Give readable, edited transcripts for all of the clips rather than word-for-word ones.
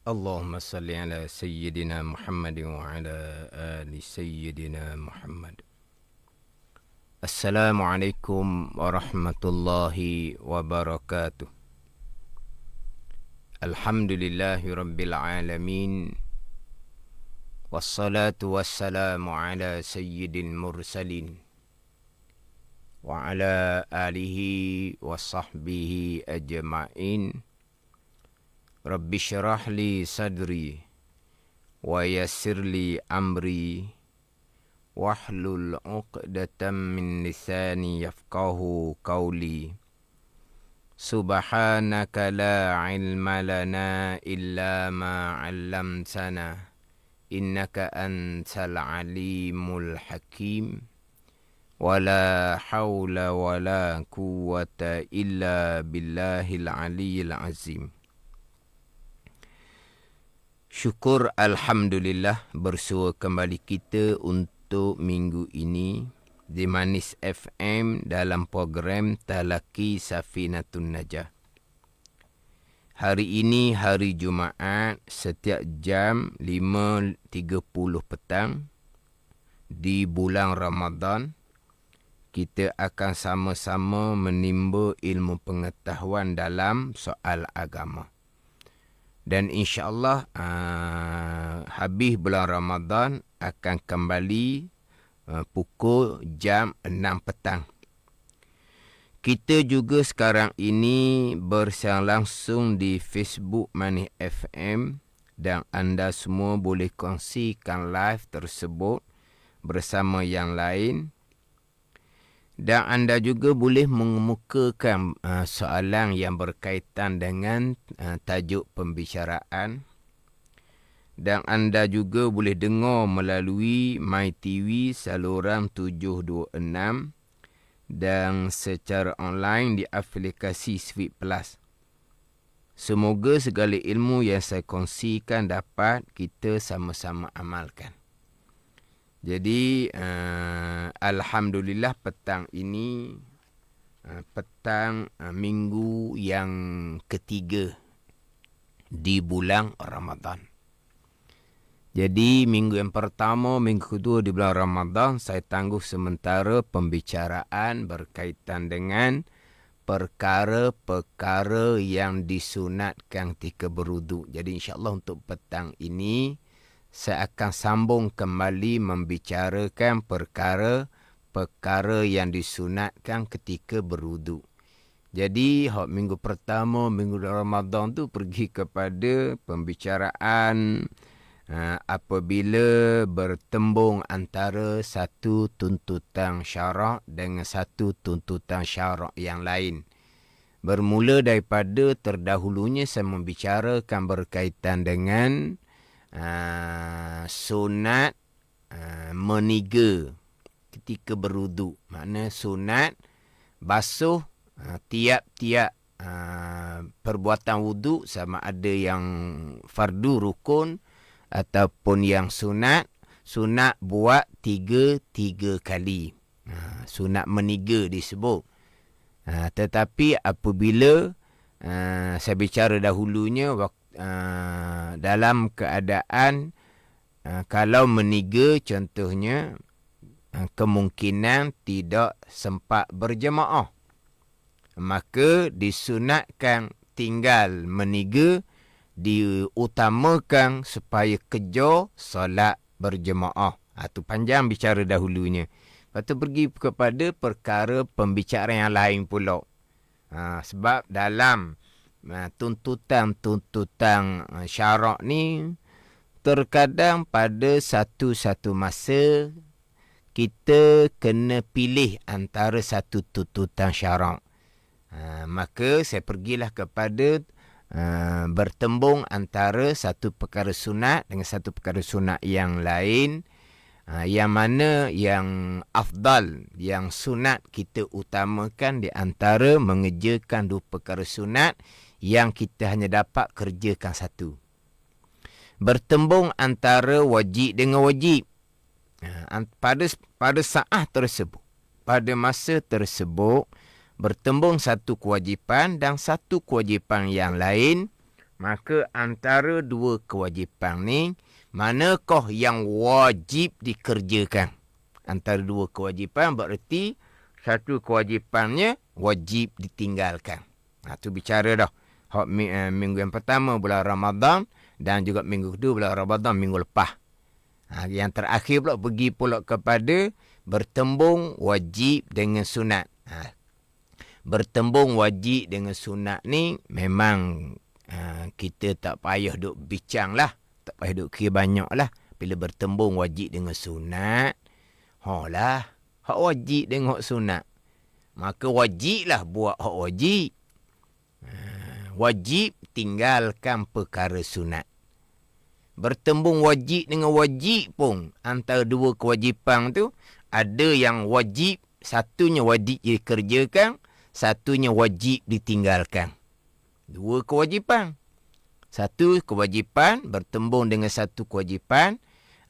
اللهم صل على سيدنا محمد وعلى آل سيدنا محمد. السلام عليكم ورحمة الله وبركاته. الحمد لله رب العالمين، والصلاة والسلام على سيد المرسلين وعلى آله وصحبه أجمعين. رب اشرح لي صدري ويسر لي أمري واحلل عقدة من لساني يفقه قولي. سبحانك لا علم لنا إلا ما علمتنا إنك أنت العليم الحكيم. ولا حول ولا قوة إلا بالله العلي العظيم. Syukur Alhamdulillah, bersua kembali kita untuk minggu ini di Manis FM dalam program Talaki Safinatun Najah. Hari ini hari Jumaat, setiap jam 5.30 petang di bulan Ramadan, kita akan sama-sama menimba ilmu pengetahuan dalam soal agama. Dan insyaAllah habis bulan Ramadan akan kembali pukul jam 6 petang. Kita juga sekarang ini bersiaran langsung di Facebook Manis FM dan anda semua boleh kongsikan live tersebut bersama yang lain. Dan anda juga boleh mengemukakan soalan yang berkaitan dengan tajuk pembicaraan. Dan anda juga boleh dengar melalui MyTV saluran 726 dan secara online di aplikasi Sweet Plus. Semoga segala ilmu yang saya kongsikan dapat kita sama-sama amalkan. Jadi, Alhamdulillah petang ini, petang minggu yang ketiga di bulan Ramadan. Jadi, minggu yang pertama, minggu kedua di bulan Ramadan, saya tangguh sementara pembicaraan berkaitan dengan perkara-perkara yang disunatkan ketika berwuduk. Jadi, insyaAllah untuk petang ini, saya akan sambung kembali membicarakan perkara-perkara yang disunatkan ketika berwuduk. Jadi, minggu pertama, minggu Ramadan tu pergi kepada pembicaraan apabila bertembung antara satu tuntutan syarak dengan satu tuntutan syarak yang lain. Bermula daripada terdahulunya saya membicarakan berkaitan dengan sunat meniga ketika berwuduk. Makna sunat basuh tiap-tiap perbuatan wuduk, sama ada yang fardu rukun ataupun yang sunat buat tiga kali. Sunat meniga disebut. Tetapi apabila saya bicara dahulunya dalam keadaan kalau meniga, contohnya kemungkinan tidak sempat berjemaah, maka disunatkan tinggal meniga, diutamakan supaya kejar solat berjemaah. Itu panjang bicara dahulunya. Lepas tu pergi kepada perkara pembicaraan yang lain pula. Sebab dalam tuntutan syarak ni, terkadang pada satu masa kita kena pilih antara satu tuntutan syarak. Maka saya pergilah kepada bertembung antara satu perkara sunat dengan satu perkara sunat yang lain. Yang mana yang afdal, yang sunat kita utamakan di antara mengerjakan dua perkara sunat yang kita hanya dapat kerjakan satu. Bertembung antara wajib dengan wajib. Pada saat tersebut, pada masa tersebut, bertembung satu kewajipan dan satu kewajipan yang lain, Maka antara dua kewajipan ni, manakah yang wajib dikerjakan? Antara dua kewajipan bererti satu kewajipannya wajib ditinggalkan. Tu bicara dah. Minggu yang pertama bulan Ramadan dan juga minggu kedua bulan Ramadan minggu lepas. Yang terakhir pula pergi pula kepada bertembung wajib dengan sunat. Bertembung wajib dengan sunat ni memang kita tak payah duk bincang lah. Tak payah duk kira banyak lah. Bila bertembung wajib dengan sunat, hak wajib dengan hak sunat. Maka wajiblah buat hak wajib. Wajib tinggalkan perkara sunat. Bertembung wajib dengan wajib pun, antara dua kewajipan tu, ada yang wajib, satunya wajib dikerjakan, satunya wajib ditinggalkan. Dua kewajipan. Satu kewajipan bertembung dengan satu kewajipan.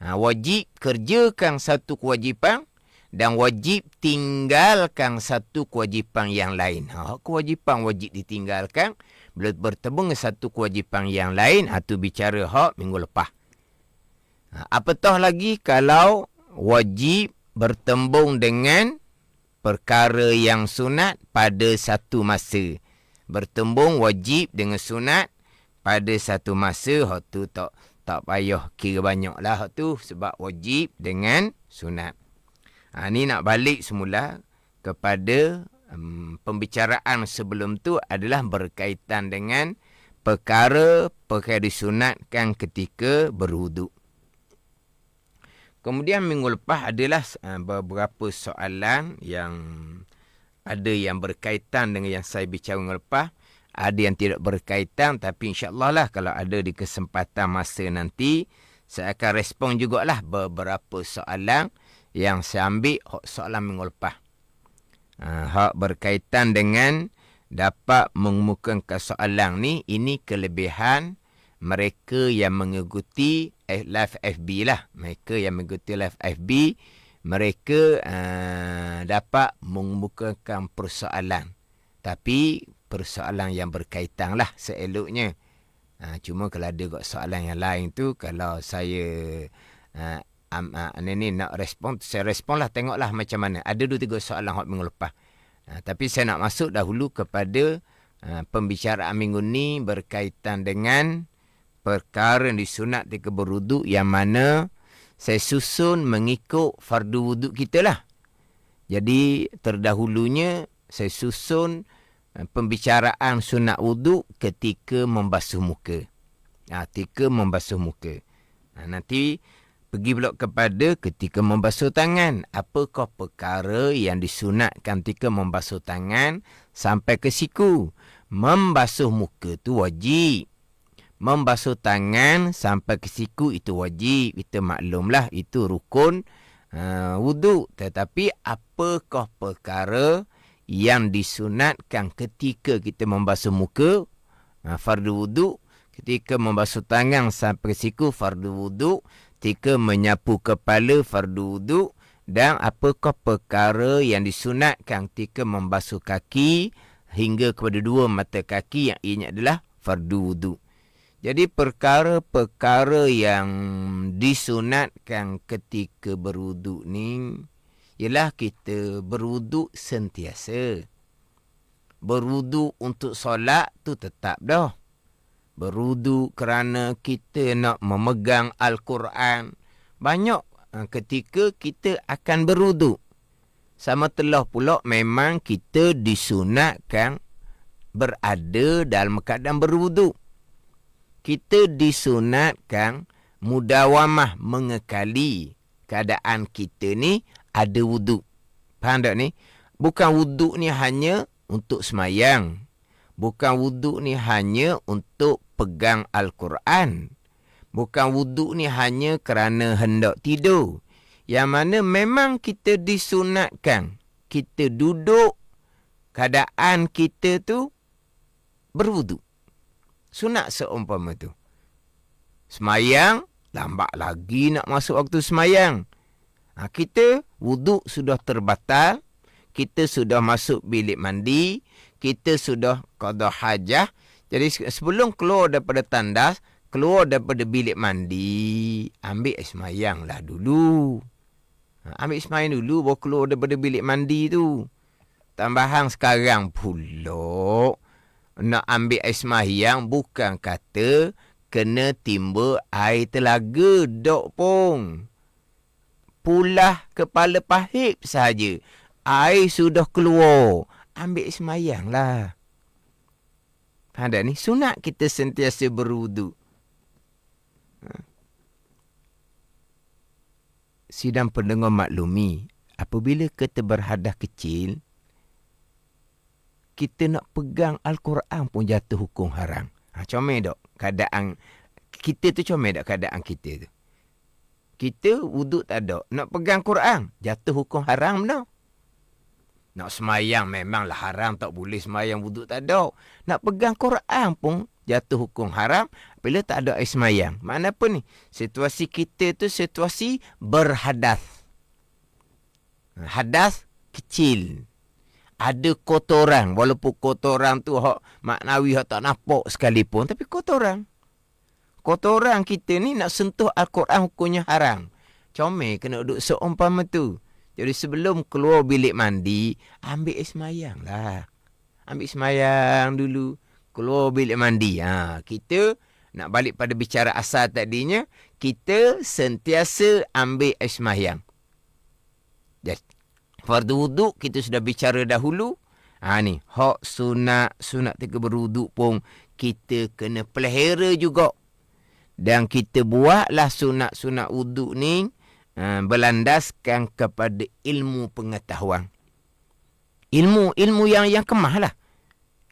Wajib kerjakan satu kewajipan dan wajib tinggalkan satu kewajipan yang lain. Kewajipan wajib ditinggalkan bila bertembung dengan satu kewajipan yang lain. Itu bicara hak minggu lepas. Apatah lagi kalau wajib bertembung dengan perkara yang sunat pada satu masa. Bertembung wajib dengan sunat pada satu masa, hak tu tak payah kira banyak lah hak tu, sebab wajib dengan sunat. Ni nak balik semula kepada pembicaraan sebelum tu adalah berkaitan dengan perkara disunatkan ketika berwuduk. Kemudian minggu lepas adalah beberapa soalan yang ada yang berkaitan dengan yang saya bicara minggu lepas. Ada yang tidak berkaitan, tapi insyaAllah lah kalau ada di kesempatan masa nanti, saya akan respon jugalah beberapa soalan yang saya ambil soalan minggu lepas. Hak berkaitan dengan dapat mengemukakan soalan ni, ini kelebihan mereka yang mengikuti live FB lah. Mereka yang mengikuti live FB, mereka dapat mengemukakan persoalan. Tapi persoalan yang berkaitan lah seeloknya. Cuma kalau ada soalan yang lain tu, kalau saya nak respon, saya respon lah, tengoklah macam mana. Ada 2-3 soalan hot minggu lepas. Tapi saya nak masuk dahulu kepada pembicaraan minggu ni berkaitan dengan perkara yang disunat ketika berwuduk, yang mana saya susun mengikut fardu wuduk kita lah. Jadi terdahulunya saya susun pembicaraan sunat wuduk ketika membasuh muka. Ketika membasuh muka. Nanti pergi pula kepada ketika membasuh tangan. Apakah perkara yang disunatkan ketika membasuh tangan sampai ke siku? Membasuh muka tu wajib. Membasuh tangan sampai ke siku itu wajib. Kita maklumlah itu rukun wuduk. Tetapi apakah perkara yang disunatkan ketika kita membasuh muka, fardu wuduk, ketika membasuh tangan sampai ke siku, fardu wuduk, ketika menyapu kepala, fardu wuduk, dan apakah perkara yang disunatkan ketika membasuh kaki hingga kepada 2 mata kaki, yang ini adalah fardu wuduk. Jadi perkara-perkara yang disunatkan ketika berwuduk ni ialah kita berwuduk sentiasa. Berwuduk untuk solat tu tetap dah. Berwuduk kerana kita nak memegang Al-Quran. Banyak ketika kita akan berwuduk. Sama telah pula memang kita disunatkan berada dalam keadaan berwuduk. Kita disunatkan mudawamah, mengekali keadaan kita ni ada wuduk. Faham tak ni? Bukan wuduk ni hanya untuk semayang. Bukan wuduk ni hanya untuk pegang Al-Quran. Bukan wuduk ni hanya kerana hendak tidur. Yang mana memang kita disunatkan. Kita duduk, keadaan kita tu berwuduk. Sunat seumpama tu. Semayang, lambat lagi nak masuk waktu semayang. Kita wuduk sudah terbatal, kita sudah masuk bilik mandi, kita sudah qada hajah. Jadi sebelum keluar daripada tandas, keluar daripada bilik mandi, ambil air semayang lah dulu. Ambil semayang dulu, baru keluar daripada bilik mandi tu. Tambahan sekarang pula, nak ambil air semayang bukan kata kena timba air telaga, dok pun. Pulah kepala pahit sahaja. Air sudah keluar. Ambil semayang lah. Faham tak ni? Sunat kita sentiasa berwuduk. Sidang pendengar maklumi, apabila kita berhadas kecil, kita nak pegang Al-Quran pun jatuh hukum haram. Comel tak keadaan kita tu, comel tak keadaan kita tu. Kita wuduk tak ada, nak pegang Quran, jatuh hukum haram dah. Nak semayang memanglah haram, tak boleh semayang wuduk tak ada. Nak pegang Quran pun jatuh hukum haram bila tak ada air semayang. Makna apa ni? Situasi kita tu situasi berhadas. Hadas kecil. Ada kotoran, walaupun kotoran tu hak maknawi hak tak nampak sekalipun, tapi kotoran. Kotoran kita ni nak sentuh Al-Quran hukumnya haram. Comel kena duduk seumpama tu. Jadi sebelum keluar bilik mandi, ambil air semayang lah. Ambil semayang dulu. Keluar bilik mandi. Kita nak balik pada bicara asal tadinya, kita sentiasa ambil air semayang. Jadi, fardu wuduk kita sudah bicara dahulu. Ni, hak sunat tiga berwuduk pun kita kena pelihara juga. Dan kita buatlah sunat-sunat wuduk ni berlandaskan kepada ilmu pengetahuan. Ilmu yang kemah lah.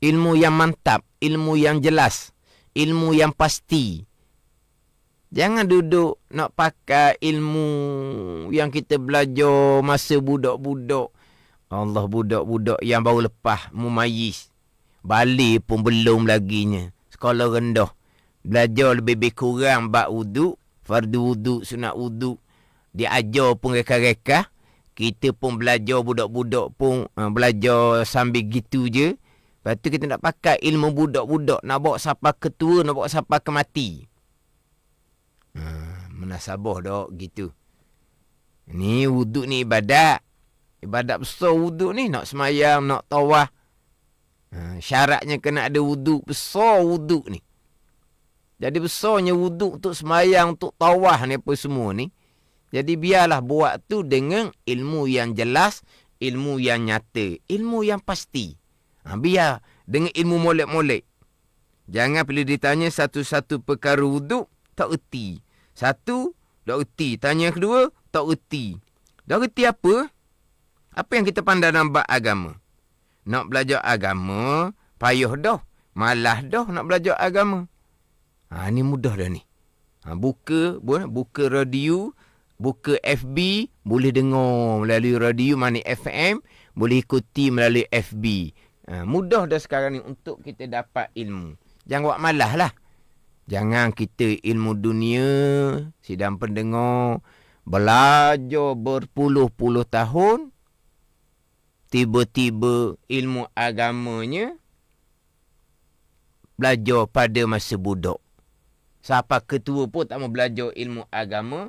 Ilmu yang mantap, ilmu yang jelas, ilmu yang pasti. Jangan duduk nak pakai ilmu yang kita belajar masa budak-budak. Allah, budak-budak yang baru lepas mumayyiz. Balik pun belum laginya. Sekolah rendah. Belajar lebih kurang bab wuduk, fardu wuduk, sunat wuduk. Dia ajar pun reka-reka. Kita pun belajar, budak-budak pun belajar sambil gitu je. Lepas tu kita nak pakai ilmu budak-budak, nak bawa sampai ke tua, nak bawa sampai ke mati. Menasabah dok gitu. Ni wuduk ni ibadat. Ibadat besar wuduk ni. Nak semayang, nak tawaf. Syaratnya kena ada wuduk. Besar wuduk ni. Jadi besarnya wuduk untuk semayang, untuk tawaf ni apa semua ni. Jadi biarlah buat tu dengan ilmu yang jelas, ilmu yang nyata, ilmu yang pasti. Biar dengan ilmu molek-molek. Jangan bila ditanya satu-satu perkara wuduk, tak erti. Satu, tak erti. Tanya yang kedua, tak erti. Tak erti apa? Apa yang kita pandang dalam bab agama? Nak belajar agama, payah dah. Malah dah nak belajar agama. Ni mudah dah ni. Buka radio, buka FB, boleh dengar melalui radio, mana FM, boleh ikuti melalui FB. Mudah dah sekarang ni untuk kita dapat ilmu. Jangan buat malah lah. Jangan kita ilmu dunia, sidang pendengar, belajar berpuluh-puluh tahun, tiba-tiba ilmu agamanya belajar pada masa budak. Siapa ketua pun tak mau belajar ilmu agama.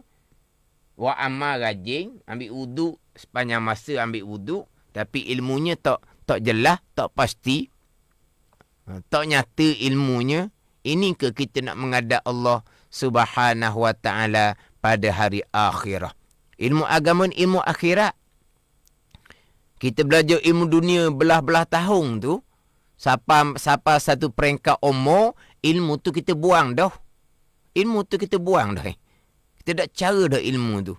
Wa amal rajin, ambil wuduk sepanjang masa ambil wuduk, tapi ilmunya tak jelas, tak pasti. Tak nyata ilmunya. Ini ke kita nak menghadap Allah Subhanahu wa taala pada hari akhirah. Ilmu agama ni ilmu akhirat. Kita belajar ilmu dunia belah-belah tahun tu, siapa satu peringkat umur, ilmu tu kita buang dah. Ilmu tu kita buang dah. Kita tak cara dah ilmu tu.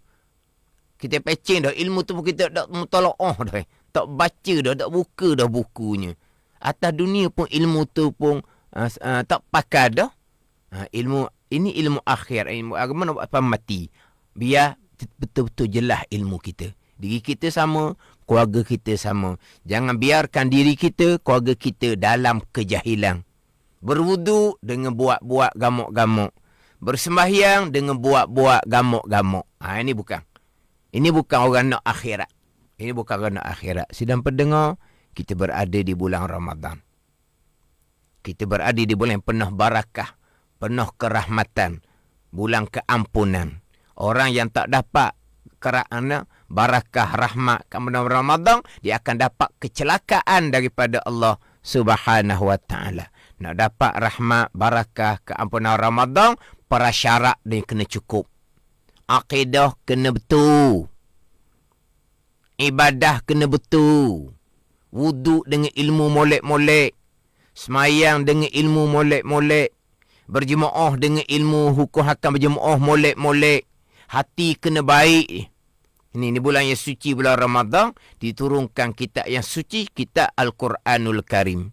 Kita pecing dah ilmu tu pun kita tak mutalaah dah. Tak baca dah, tak buka dah bukunya. Atas dunia pun ilmu tu pun tak pakai dah. Ini ilmu akhir, ilmu agama nak buat mati. Biar betul-betul jelas ilmu kita. Diri kita sama, keluarga kita sama. Jangan biarkan diri kita, keluarga kita dalam kejahilan. Berwuduk dengan buat-buat gamuk-gamuk. Bersembahyang dengan buat-buat gamuk-gamuk. Ini bukan. Ini bukan orang nak akhirat. Ini bukan orang nak akhirat. Sidang pendengar, kita berada di bulan Ramadan. Kita berada di bulan yang penuh barakah, penuh kerahmatan, bulan keampunan. Orang yang tak dapat kerana barakah rahmat kepada Ramadan, dia akan dapat kecelakaan daripada Allah Subhanahu wa taala. Nak dapat rahmat, barakah, keampunan Ramadan, prasyarat dia kena cukup. Akidah kena betul. Ibadah kena betul. Wuduk dengan ilmu molek-molek. Semayang dengan ilmu molek-molek. Berjemaah dengan ilmu hukum hakam berjemaah molek-molek. Hati kena baik. Ini bulan yang suci, bulan Ramadan. Diturunkan kitab yang suci, kitab Al-Quranul Karim.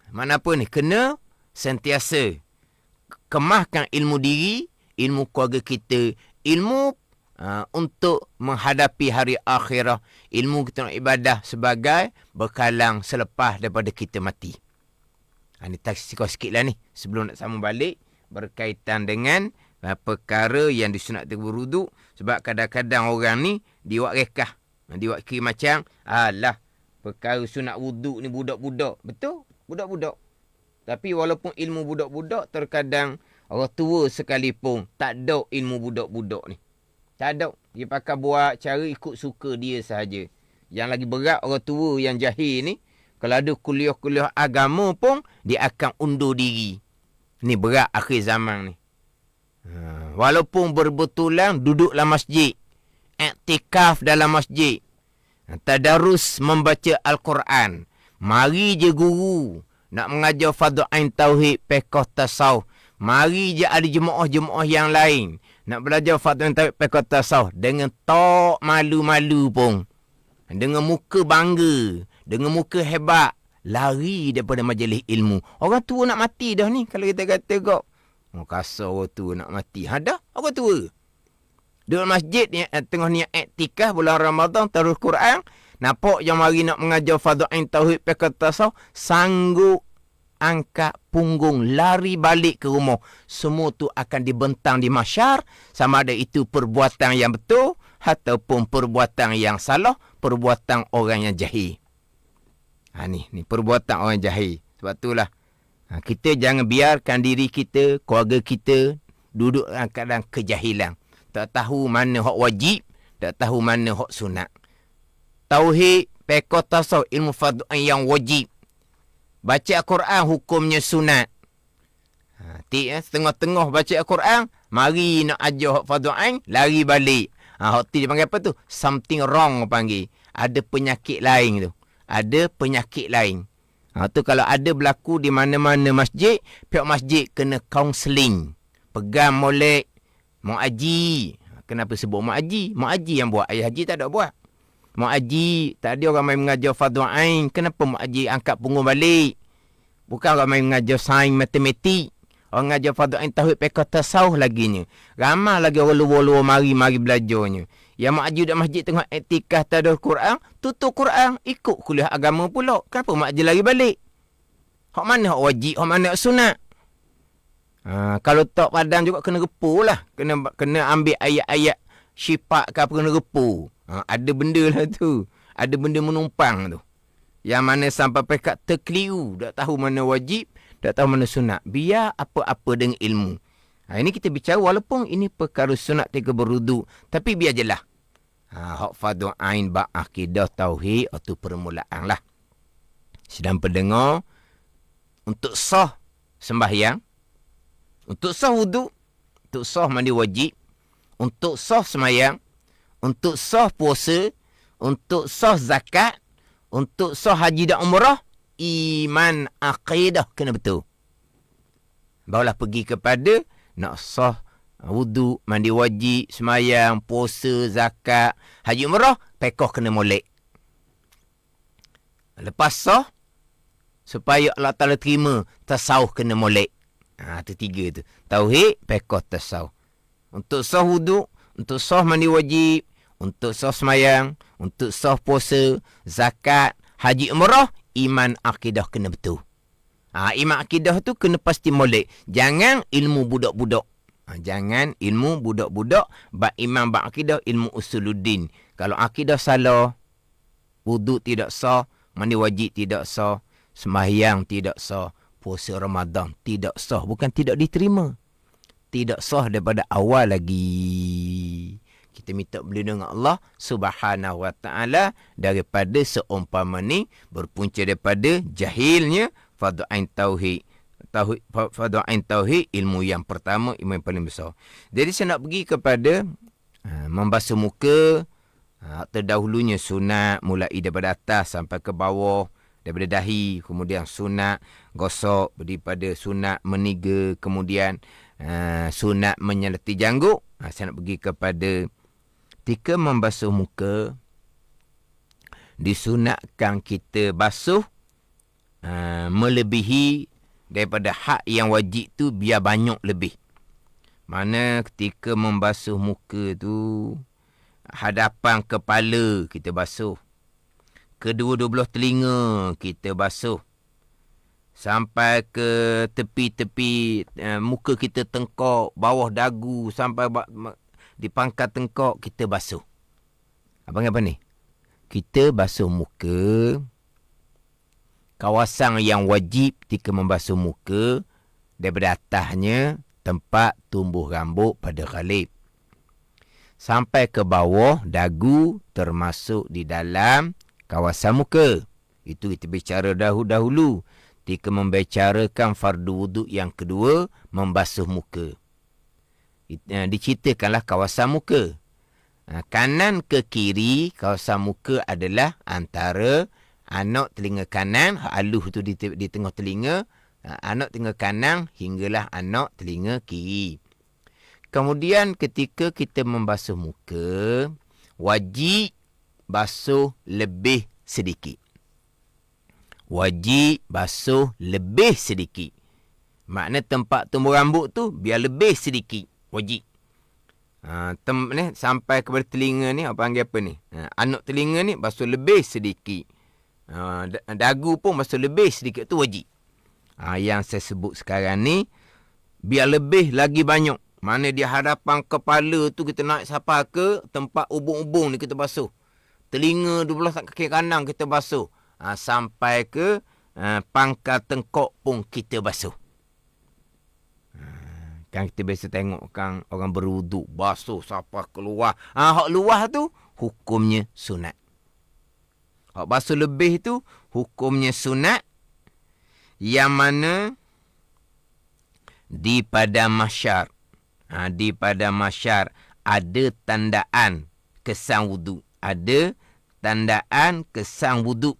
Mana pun ni, kena sentiasa kemahkan ilmu diri, ilmu keluarga kita, ilmu untuk menghadapi hari akhirah, ilmu kita nak ibadah sebagai bekalang selepas daripada kita mati. Ini tak sikit lah ni sebelum nak sambung balik berkaitan dengan perkara yang disunat berwuduk. Sebab kadang-kadang orang ni diwak rekah, diwak kira macam alah perkara sunat wuduk ni budak-budak. Betul, budak-budak. Tapi walaupun ilmu budak-budak, terkadang orang tua sekalipun tak ada ilmu budak-budak ni. Tak ada. Dia pakai buat cara ikut suka dia sahaja. Yang lagi berat orang tua yang jahil ni, kalau ada kuliah-kuliah agama pun, dia akan undur diri. Ni berat akhir zaman ni. Walaupun berbetulan duduk dalam masjid, iktikaf dalam masjid, tadarus membaca Al-Quran, mari je guru nak mengajar fardu ain tauhid, fiqh, tasawuf, mari je ada jemaah-jemaah yang lain nak belajar fardu ain tauhid, fiqh, tasawuf dengan tak malu-malu pun, dengan muka bangga, dengan muka hebat, lari daripada majlis ilmu. Orang tua nak mati dah ni kalau kita kata kok. Oh, kasar orang tua nak mati. Dah orang tua. Duduk masjid ni tengah niat iktikaf bulan Ramadan terus Quran, nampak yang mari nak mengajar fardu ain tauhid, fiqh, tasawuf, sanggup angkat punggung lari balik ke rumah. Semua tu akan dibentang di mahsyar, sama ada itu perbuatan yang betul ataupun perbuatan yang salah, perbuatan orang yang jahil. Ni perbuatan orang jahil. Sebab itulah kita jangan biarkan diri kita, keluarga kita duduk dalam keadaan kejahilan. Tak tahu mana hak wajib, tak tahu mana hak sunat. Tauhid, fiqh, tasawuf, ilmu fardu ain yang wajib. Baca Al-Quran hukumnya sunat. Setengah-tengah baca Al-Quran, mari nak ajar hak fardu ain, lari balik. Hak tu dia panggil apa tu? Something wrong panggil. Ada penyakit lain tu. Ada penyakit lain. Tu kalau ada berlaku di mana-mana masjid, pihak masjid kena kaunseling. Pegang molek, mak haji. Kenapa sebut mak haji? Mak haji yang buat, ayah haji tak ada buat. Mak haji, tak ada orang main mengajar fardu ain. Kenapa mak haji angkat punggung balik? Bukan orang main mengajar sains, matematik. Orang mengajar fardu ain tauhid, fiqh, tasawuf laginya. Ramai lagi orang luar-luar mari belajarnya. Yang mak haji duduk masjid tengah iktikaf tadarus Quran, tutup Quran, ikut kuliah agama pula. Kenapa mak haji lari balik? Hak mana hak wajib, hak mana hak sunat? Kalau tak padan juga kena repu lah. Kena ambil ayat-ayat syifa ke apa, kena repu. Ada benda lah tu. Ada benda menumpang tu. Yang mana sampai pekat terkeliru. Tak tahu mana wajib, tak tahu mana sunat. Biar apa-apa dengan ilmu. Ini kita bicara walaupun ini perkara sunat tiga berwuduk. Tapi biar je lah. Hak fardu ain bab akidah tauhid atau permulaan lah. Sedang pendengar, untuk sah sembahyang, untuk sah wuduk, untuk sah mandi wajib, untuk sah sembahyang, untuk sah puasa, untuk sah zakat, untuk sah haji dan umrah, iman akidah kena betul. Barulah pergi kepada nak sah wuduk, mandi wajib, semayang, puasa, zakat, haji umrah, fiqh kena molek. Lepas sah, supaya Allah Ta'ala terima, tasawuf kena molek. Itu tiga tu. Tauhid, fiqh, tasawuf. Untuk sah wuduk, untuk sah mandi wajib, untuk sah semayang, untuk sah puasa, zakat, haji umrah, iman akidah kena betul. Iman akidah tu kena pasti molek. Jangan ilmu budak-budak. Jangan ilmu budak-budak. Bak iman, bak akidah, ilmu usuluddin. Kalau akidah salah, wuduk tidak sah, mandi wajib tidak sah, sembahyang tidak sah, puasa Ramadan tidak sah, bukan tidak diterima. Tidak sah daripada awal lagi. Kita minta berlindung dengan Allah Subhanahu wa taala daripada seumpama ni berpunca daripada jahilnya fardu ain tauhid. Fardu ain tauhid, ilmu yang pertama, ilmu yang paling besar. Jadi saya nak pergi kepada membasuh muka. Terdahulunya sunat mulai daripada atas sampai ke bawah, daripada dahi, kemudian sunat gosok daripada sunat meniga, kemudian sunat menyeleti janggut. Saya nak pergi kepada ketika membasuh muka, disunatkan kita basuh melebihi daripada hak yang wajib tu, biar banyak lebih. Mana ketika membasuh muka tu, hadapan kepala kita basuh, kedua-dua belah telinga kita basuh, sampai ke tepi-tepi muka kita, tengkok, bawah dagu, sampai di pangkat tengkok kita basuh. Abang apa ni? Kita basuh muka. Kawasan yang wajib ketika membasuh muka, daripada atasnya tempat tumbuh rambut pada ghalib, sampai ke bawah dagu, termasuk di dalam kawasan muka. Itu kita bicara dahulu. Ketika membicarakan fardu wuduk yang kedua, membasuh muka. Diceritakanlah kawasan muka. Kanan ke kiri, kawasan muka adalah antara anak telinga kanan, aluh tu di tengah telinga, anak telinga kanan hinggalah anak telinga kiri. Kemudian ketika kita membasuh muka, wajib basuh lebih sedikit. Wajib basuh lebih sedikit. Makna tempat tumbuh rambut tu biar lebih sedikit. Wajib. Sampai kepada telinga ni, apa panggil apa ni? Anak telinga ni basuh lebih sedikit. Dagu pun basuh lebih sedikit, tu wajib. Yang saya sebut sekarang ni, biar lebih lagi banyak. Mana di hadapan kepala tu kita naik sampai ke tempat ubung-ubung ni kita basuh. Telinga 12 kaki kanan kita basuh. Sampai ke pangkal tengkok pun kita basuh. Kan kita biasa tengok kan orang berwuduk basuh sampai keluar. Hak luar tu hukumnya sunat. Hak basuh lebih tu hukumnya sunat. Yang mana di padang mahsyar, di padang mahsyar ada tandaan kesan wuduk. Ada tandaan kesan wuduk.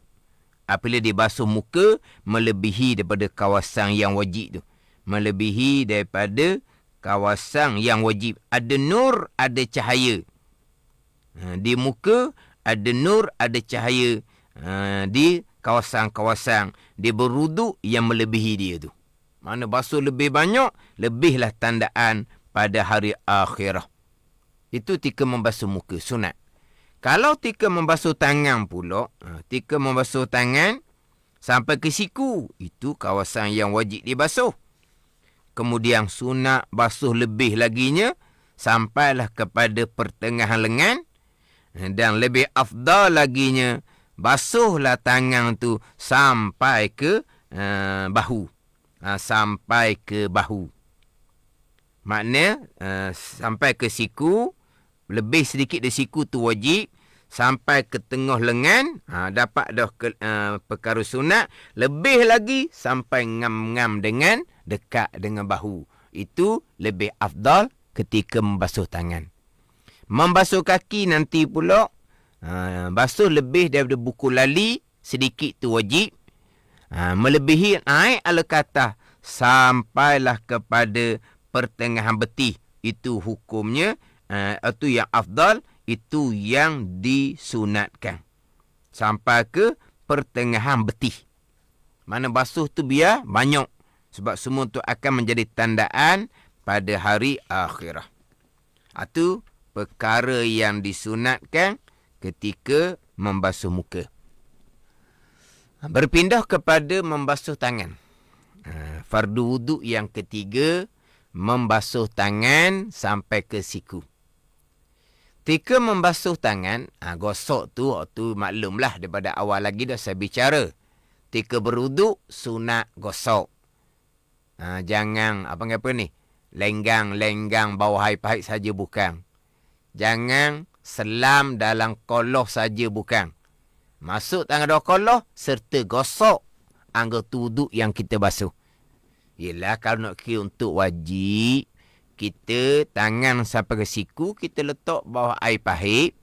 Apabila dia basuh muka melebihi daripada kawasan yang wajib tu. Melebihi daripada kawasan yang wajib. Ada nur, ada cahaya. Di muka ada nur, ada cahaya. Di kawasan-kawasan dia berwuduk yang melebihi dia tu. Mana basuh lebih banyak, lebihlah tandaan pada hari akhirah. Itu ketika membasuh muka, sunat. Kalau ketika membasuh tangan pula, ketika membasuh tangan sampai ke siku, itu kawasan yang wajib dibasuh. Kemudian sunat basuh lebih laginya, sampailah kepada pertengahan lengan. Dan lebih afdal laginya, basuhlah tangan tu sampai ke bahu. Sampai ke bahu. Maknanya sampai ke siku, lebih sedikit dari siku tu wajib, sampai ke tengah lengan, dapat dah perkara sunat, lebih lagi sampai ngam-ngam dengan dekat dengan bahu. Itu lebih afdal ketika membasuh tangan. Membasuh kaki nanti pula, basuh lebih daripada buku lali, sedikit tu wajib. Melebihi naik ala kata sampailah kepada pertengahan betih. Itu hukumnya, itu yang afdal, itu yang disunatkan. Sampai ke pertengahan betih. Mana basuh tu biar banyak. Sebab semua tu akan menjadi tandaan pada hari akhirah. Itu perkara yang disunatkan ketika membasuh muka. Berpindah kepada membasuh tangan. Fardu wuduk yang ketiga, membasuh tangan sampai ke siku. Ketika membasuh tangan, gosok tu maklumlah daripada awal lagi dah saya bicara. Tika berwuduk, sunat gosok. Jangan, apa ni? Lenggang bawah air pahit saja bukan. Jangan selam dalam koloh saja bukan. Masuk tangan dalam koloh, serta gosok anggota wuduk yang kita basuh. Yelah, kalau nak kira untuk wajib, kita tangan sampai ke siku, kita letak bawah air pahit.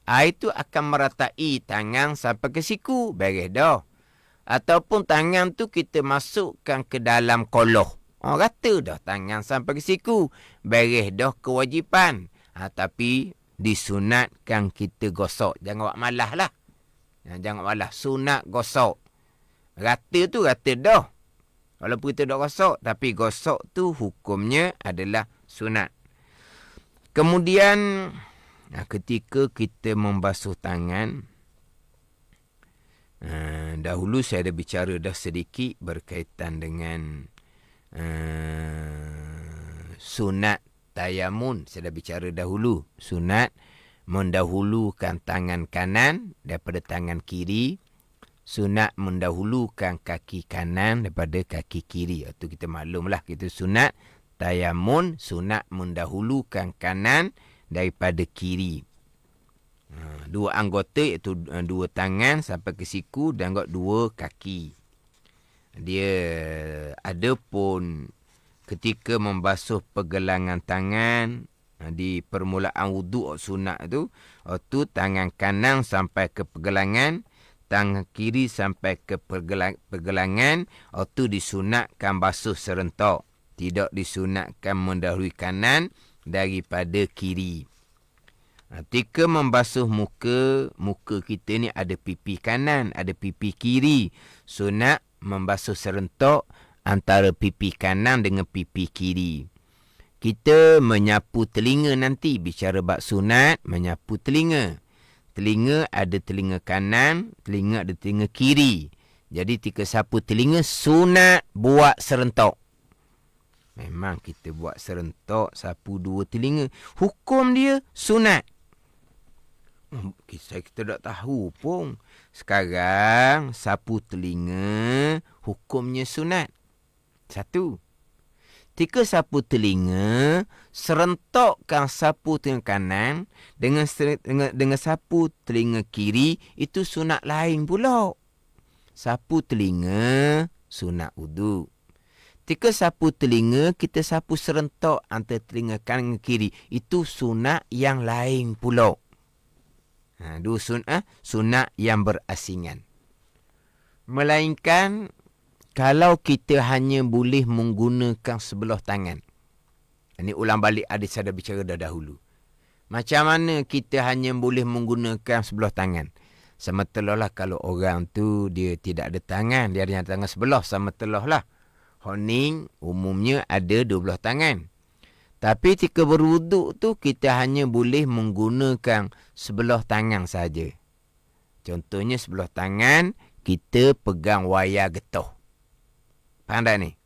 Air tu akan meratai tangan sampai ke siku. Beres dah. Ataupun tangan tu kita masukkan ke dalam koloh. Rata dah tangan sampai ke siku. Beres dah kewajipan. Tapi disunatkan kita gosok. Jangan buat malah lah. Jangan malah. Sunat gosok. Rata tu rata dah. Walaupun kita dah gosok, tapi gosok tu hukumnya adalah sunat. Kemudian, ketika kita membasuh tangan, dahulu saya ada bicara dah sedikit berkaitan dengan sunat tayamun. Saya dah bicara dahulu. Sunat mendahulukan tangan kanan daripada tangan kiri. Sunat mendahulukan kaki kanan daripada kaki kiri. Itu kita maklumlah. Kita sunat tayamun, sunat mendahulukan kanan daripada kiri. Dua anggota iaitu dua tangan sampai ke siku dan dua kaki. Dia ada pun ketika membasuh pergelangan tangan di permulaan wuduk sunat tu tangan kanan sampai ke pergelangan, tangan kiri sampai ke pergelangan, itu disunatkan basuh serentak. Tidak disunatkan mendahului kanan daripada kiri. Ketika membasuh muka kita ni ada pipi kanan, ada pipi kiri. Sunat membasuh serentak antara pipi kanan dengan pipi kiri. Kita menyapu telinga nanti. Bicara bab sunat, menyapu telinga. Telinga ada telinga kanan, telinga ada telinga kiri. Jadi ketika sapu telinga, sunat buat serentak. Memang kita buat serentak, sapu dua telinga. Hukum dia sunat. Kita tak tahu pun. Sekarang, sapu telinga, hukumnya sunat. Satu. Ketika sapu telinga, serentakkan sapu telinga kanan dengan sapu telinga kiri, itu sunat lain pula. Sapu telinga, sunat wuduk. Ketika sapu telinga, kita sapu serentak antara telinga kanan dan kiri. Itu sunat yang lain pula. Dua sunat yang berasingan. Melainkan, kalau kita hanya boleh menggunakan sebelah tangan. Ini ulang balik hadis saya dah bicara dah dahulu. Macam mana kita hanya boleh menggunakan sebelah tangan? Sama telah lah kalau orang tu dia tidak ada tangan. Dia ada tangan sebelah, sama telah lah. Honing umumnya ada 12 tangan. Tapi ketika berwuduk tu kita hanya boleh menggunakan sebelah tangan saja. Contohnya sebelah tangan kita pegang wayar getah. Faham tak ni?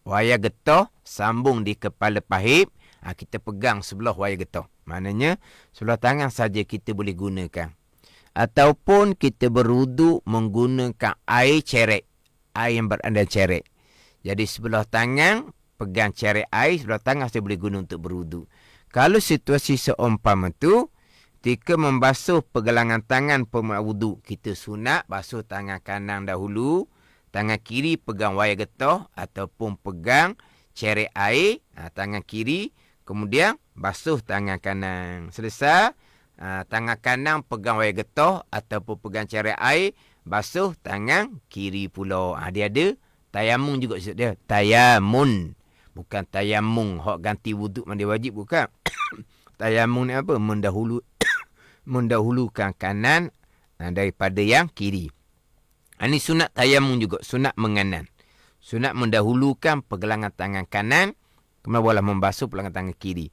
Wayar getah sambung di kepala pahit, kita pegang sebelah wayar getah. Maknanya sebelah tangan saja kita boleh gunakan. Ataupun kita berwuduk menggunakan air cerek. Air yang beranda cerek. Jadi sebelah tangan pegang cerek air, sebelah tangan saya boleh guna untuk berwuduk. Kalau situasi seumpama tu, ketika membasuh pergelangan tangan permulaan wuduk, kita sunat basuh tangan kanan dahulu, tangan kiri pegang wayar getah ataupun pegang cerek air, tangan kiri, kemudian basuh tangan kanan. Selesai, tangan kanan pegang wayar getah ataupun pegang cerek air, basuh tangan kiri pula. Dia ada tayamun juga dia. Tayamun. Bukan tayamung, hak ganti wuduk mandi wajib, bukan. Tayamun ni apa? Mendahulukan kanan daripada yang kiri. Ini sunat tayamun juga, sunat menganan. Sunat mendahulukan pergelangan tangan kanan, kemudian boleh membasuh pergelangan tangan kiri.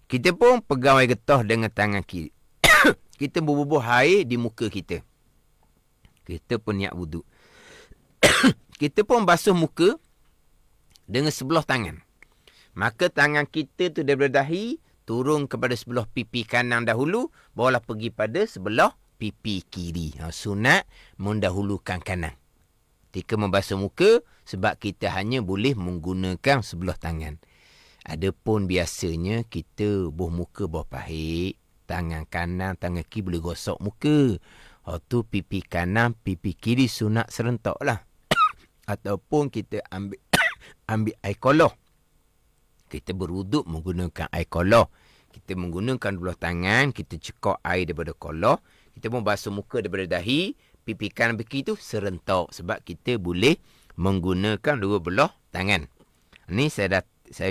Kita pun pegang air getah dengan tangan kiri. Kita berbubuh air di muka kita. Kita pun niat wuduk. Kita pun basuh muka dengan sebelah tangan. Maka tangan kita tu daripada dahi turun kepada sebelah pipi kanan dahulu, barulah pergi pada sebelah pipi kiri. Sunat mendahulukan kanan. ketika membasuh muka, sebab kita hanya boleh menggunakan sebelah tangan. Adapun biasanya kita buh muka buh pahit, tangan kanan, tangan kiri boleh gosok muka. Tu pipi kanan, pipi kiri sunat serentak lah. Ataupun kita ambil air koloh. Kita berwuduk menggunakan air koloh. Kita menggunakan dua tangan, kita cekok air daripada koloh. Kita pun basuh muka daripada dahi, pipi kanan pipi kiri tu serentak. Sebab kita boleh menggunakan dua belah tangan. Ni saya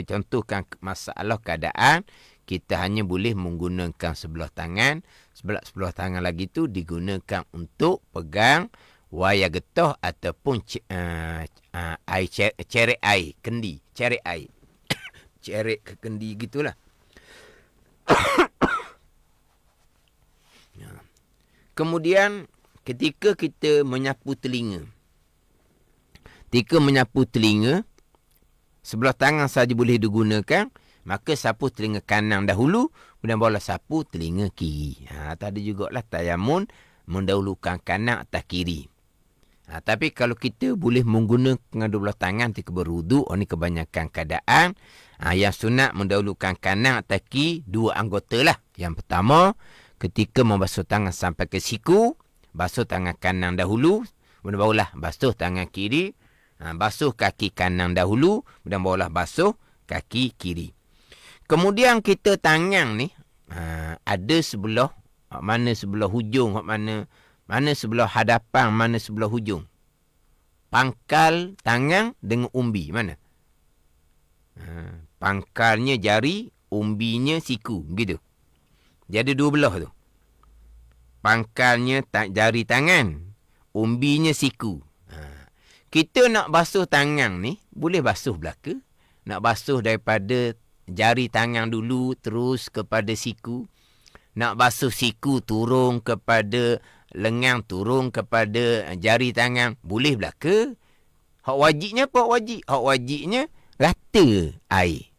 contohkan masalah keadaan kita hanya boleh menggunakan sebelah tangan. Sebelah tangan lagi tu digunakan untuk pegang wayar getah ataupun air cerek air, kendi, cerek air. Cerek ke kendi gitulah. Kemudian ketika kita menyapu telinga. Ketika menyapu telinga, sebelah tangan saja boleh digunakan, maka sapu telinga kanan dahulu, kemudian barulah sapu telinga kiri. Tak ada jugalah tayamun mendahulukan kanan atas kiri. Tapi kalau kita boleh menggunakan dua belah tangan ketika berwuduk, ini kebanyakan keadaan. Yang sunat mendahulukan kanan atas kiri, dua anggota lah. Yang pertama, ketika membasuh tangan sampai ke siku, basuh tangan kanan dahulu, kemudian barulah basuh tangan kiri. Basuh kaki kanan dahulu, kemudian barulah basuh kaki kiri. Kemudian kita tangan ni, ada sebelah, mana sebelah hujung, mana sebelah hadapan, mana sebelah hujung. Pangkal tangan dengan umbi, mana? Pangkalnya jari, umbinya siku, begitu. Jadi dua belah tu. Pangkalnya jari tangan, umbinya siku. Kita nak basuh tangan ni, boleh basuh belaka. Nak basuh daripada jari tangan dulu, terus kepada siku. Nak basuh siku, turun kepada lengan, turun kepada jari tangan. Boleh belaka. Hak wajibnya apa? Hak wajibnya rata air.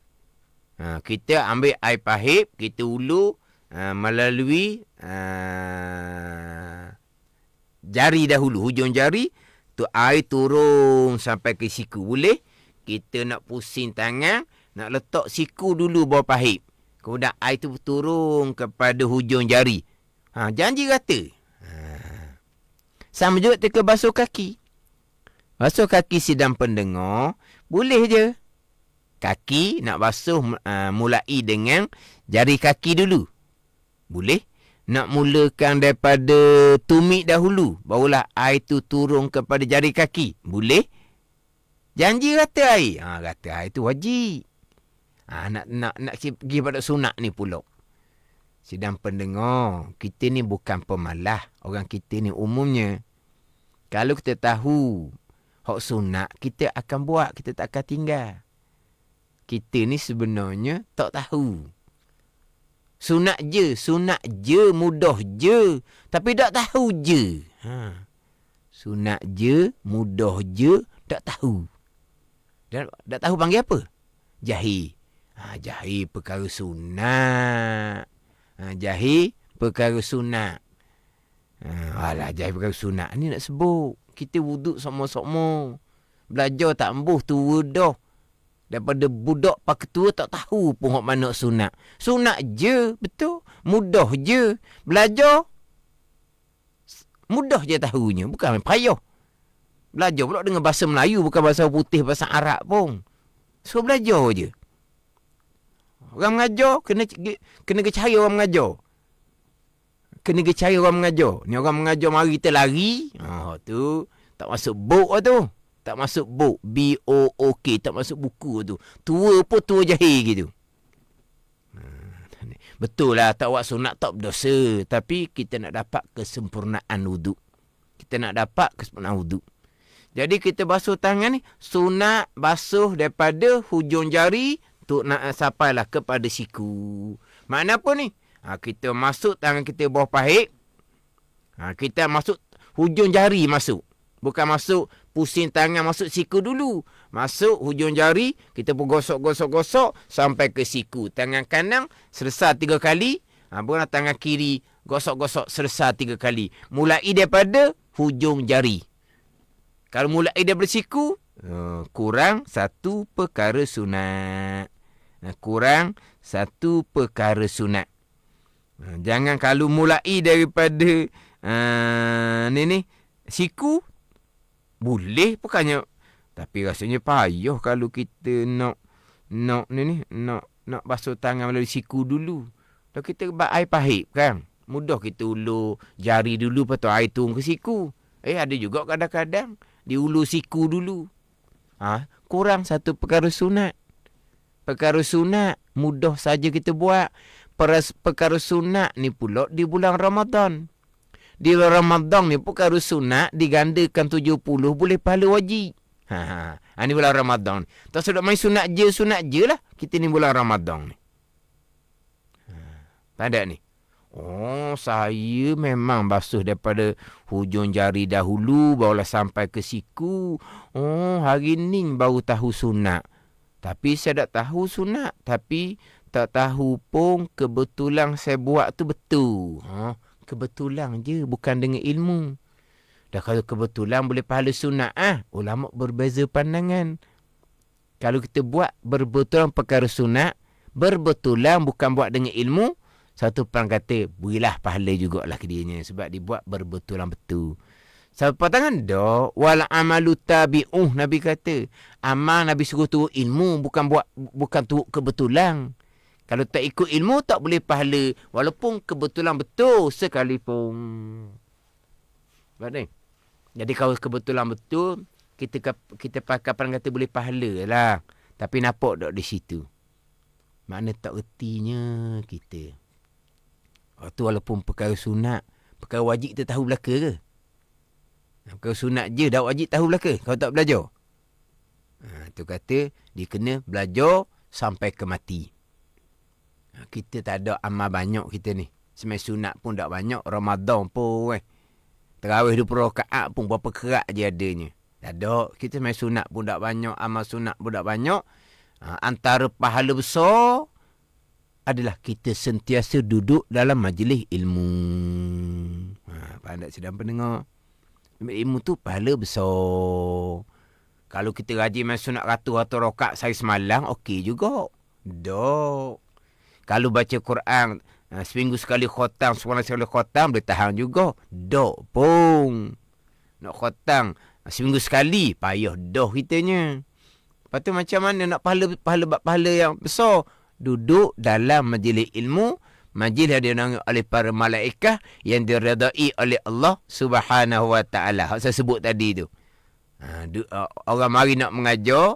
Kita ambil air pahit, kita ulur melalui jari dahulu, hujung jari. Tu air turun sampai ke siku. Boleh. Kita nak pusing tangan, nak letak siku dulu bawah pahit. Kemudian air tu turun kepada hujung jari. Janji rata. Sama juga ketika basuh kaki. Basuh kaki sidang pendengar, boleh je. Kaki nak basuh mulai dengan jari kaki dulu. Boleh. Nak mulakan daripada tumit dahulu, barulah air tu turun kepada jari kaki. Boleh. Janji rata air. Rata air tu wajib. Nak pergi pada sunat ni pula. Sidang pendengar, kita ni bukan pemalas. Orang kita ni umumnya, kalau kita tahu hak sunat, kita akan buat, kita tak akan tinggal. Kita ni sebenarnya tak tahu. Sunat je, mudah je. Tapi tak tahu je. Sunat je, mudah je, tak tahu. Dan tak tahu panggil apa? Jahil. Jahil perkara sunat. Jahil perkara sunat. Jahil perkara sunat ni nak sebut. Kita wuduk sama-sama. Belajar tak embuh tua dah. Daripada budak pakai tua tak tahu pun hak mana sunat. Sunat je, betul. Mudah je. Belajar, mudah je tahunya. Bukan payah. Belajar pula dengan bahasa Melayu, bukan bahasa putih, bahasa Arab pun. So, belajar je. Orang mengajar, kena kecaya orang mengajar. Kena kecaya orang mengajar. Ni orang mengajar mari kita lari. Tu tak masuk book tu. Tak masuk book. B-O-O-K. Tak masuk buku tu. Tua pun tua jahil gitu. Betul lah. Tak buat sunat tak berdosa. Tapi kita nak dapat kesempurnaan wuduk. Kita nak dapat kesempurnaan wuduk. Jadi kita basuh tangan ni. Sunat basuh daripada hujung jari. Untuk nak sampailah kepada siku. Makna apa ni? Kita masuk tangan kita bawah pahit. Kita masuk hujung jari masuk. Bukan masuk pusing tangan masuk siku dulu. Masuk hujung jari, kita pun gosok sampai ke siku. Tangan kanan selesai 3 kali. Bukan tangan kiri gosok selesai 3 kali. Mulai daripada hujung jari. Kalau mulai daripada siku, kurang satu perkara sunat. Kurang satu perkara sunat. Jangan kalau mulai daripada siku, boleh bukannya. Tapi rasanya payah kalau kita nak basuh tangan melalui siku dulu. Kalau kita buat air pahit kan, mudah kita ulur jari dulu, lepas tu air turun ke siku. Ada juga kadang-kadang diulur siku dulu. Kurang satu perkara sunat. Perkara sunat mudah saja kita buat. Perkara sunat ni pula di bulan Ramadan. Di bulan Ramadan ni perkara sunat digandakan 70 boleh pahala wajib. Ni bulan Ramadan. Tak sedap main sunat je lah. Kita ni bulan Ramadan ni. Tak ada ni. Saya memang basuh daripada hujung jari dahulu, barulah sampai ke siku. Hari ni baru tahu sunat. Tapi saya tak tahu sunat. Tapi tak tahu pun kebetulan saya buat tu betul. Kebetulan je, bukan dengan ilmu. Dah kalau kebetulan boleh pahala sunat, ulama berbeza pandangan. Kalau kita buat berbetulan perkara sunat, berbetulan bukan buat dengan ilmu, satu orang kata, berilah pahala jugalah ke dianya. Sebab dibuat berbetulan betul. Siapa tangan? Dah. Wal amalu tabi'uh, Nabi kata. Amal Nabi suruh turut ilmu, bukan turut kebetulan. Kalau tak ikut ilmu, tak boleh pahala. Walaupun kebetulan betul sekalipun. Baik ni. Jadi kalau kebetulan betul, kita pakai apa kata boleh pahala lah. Tapi nampak tak di situ. Makna tak ertinya kita. Tu walaupun perkara sunat, perkara wajib kita tahu belaka ke? Perkara sunat je dah wajib tahu belaka kalau tak belajar. Tu kata dia kena belajar sampai ke mati. Kita tak ada amal banyak kita ni. Semai sunat pun tak banyak. Ramadan pun Tarawih 20 rakaat pun berapa kerat je adanya. Tak ada. Kita semai sunat pun tak banyak. Amal sunat pun tak banyak. Antara pahala besar adalah kita sentiasa duduk dalam majlis ilmu. Faham tak sedang pendengar? Ilmu tu pahala besar. Kalau kita rajin main sunat ratus-ratus rakaat sehari semalam, okey juga. Dok. Kalau baca Quran seminggu sekali khotam, sebulan sekali khotam, boleh tahan juga. Dok pun. Nak khotam seminggu sekali, payah dah kitanya. Lepas tu macam mana nak pahala yang besar? Duduk dalam majlis ilmu, majlis yang diundang oleh para malaikat yang diredai oleh Allah Subhanahu wa taala. Hak saya sebut tadi tu. Orang mari nak mengajar,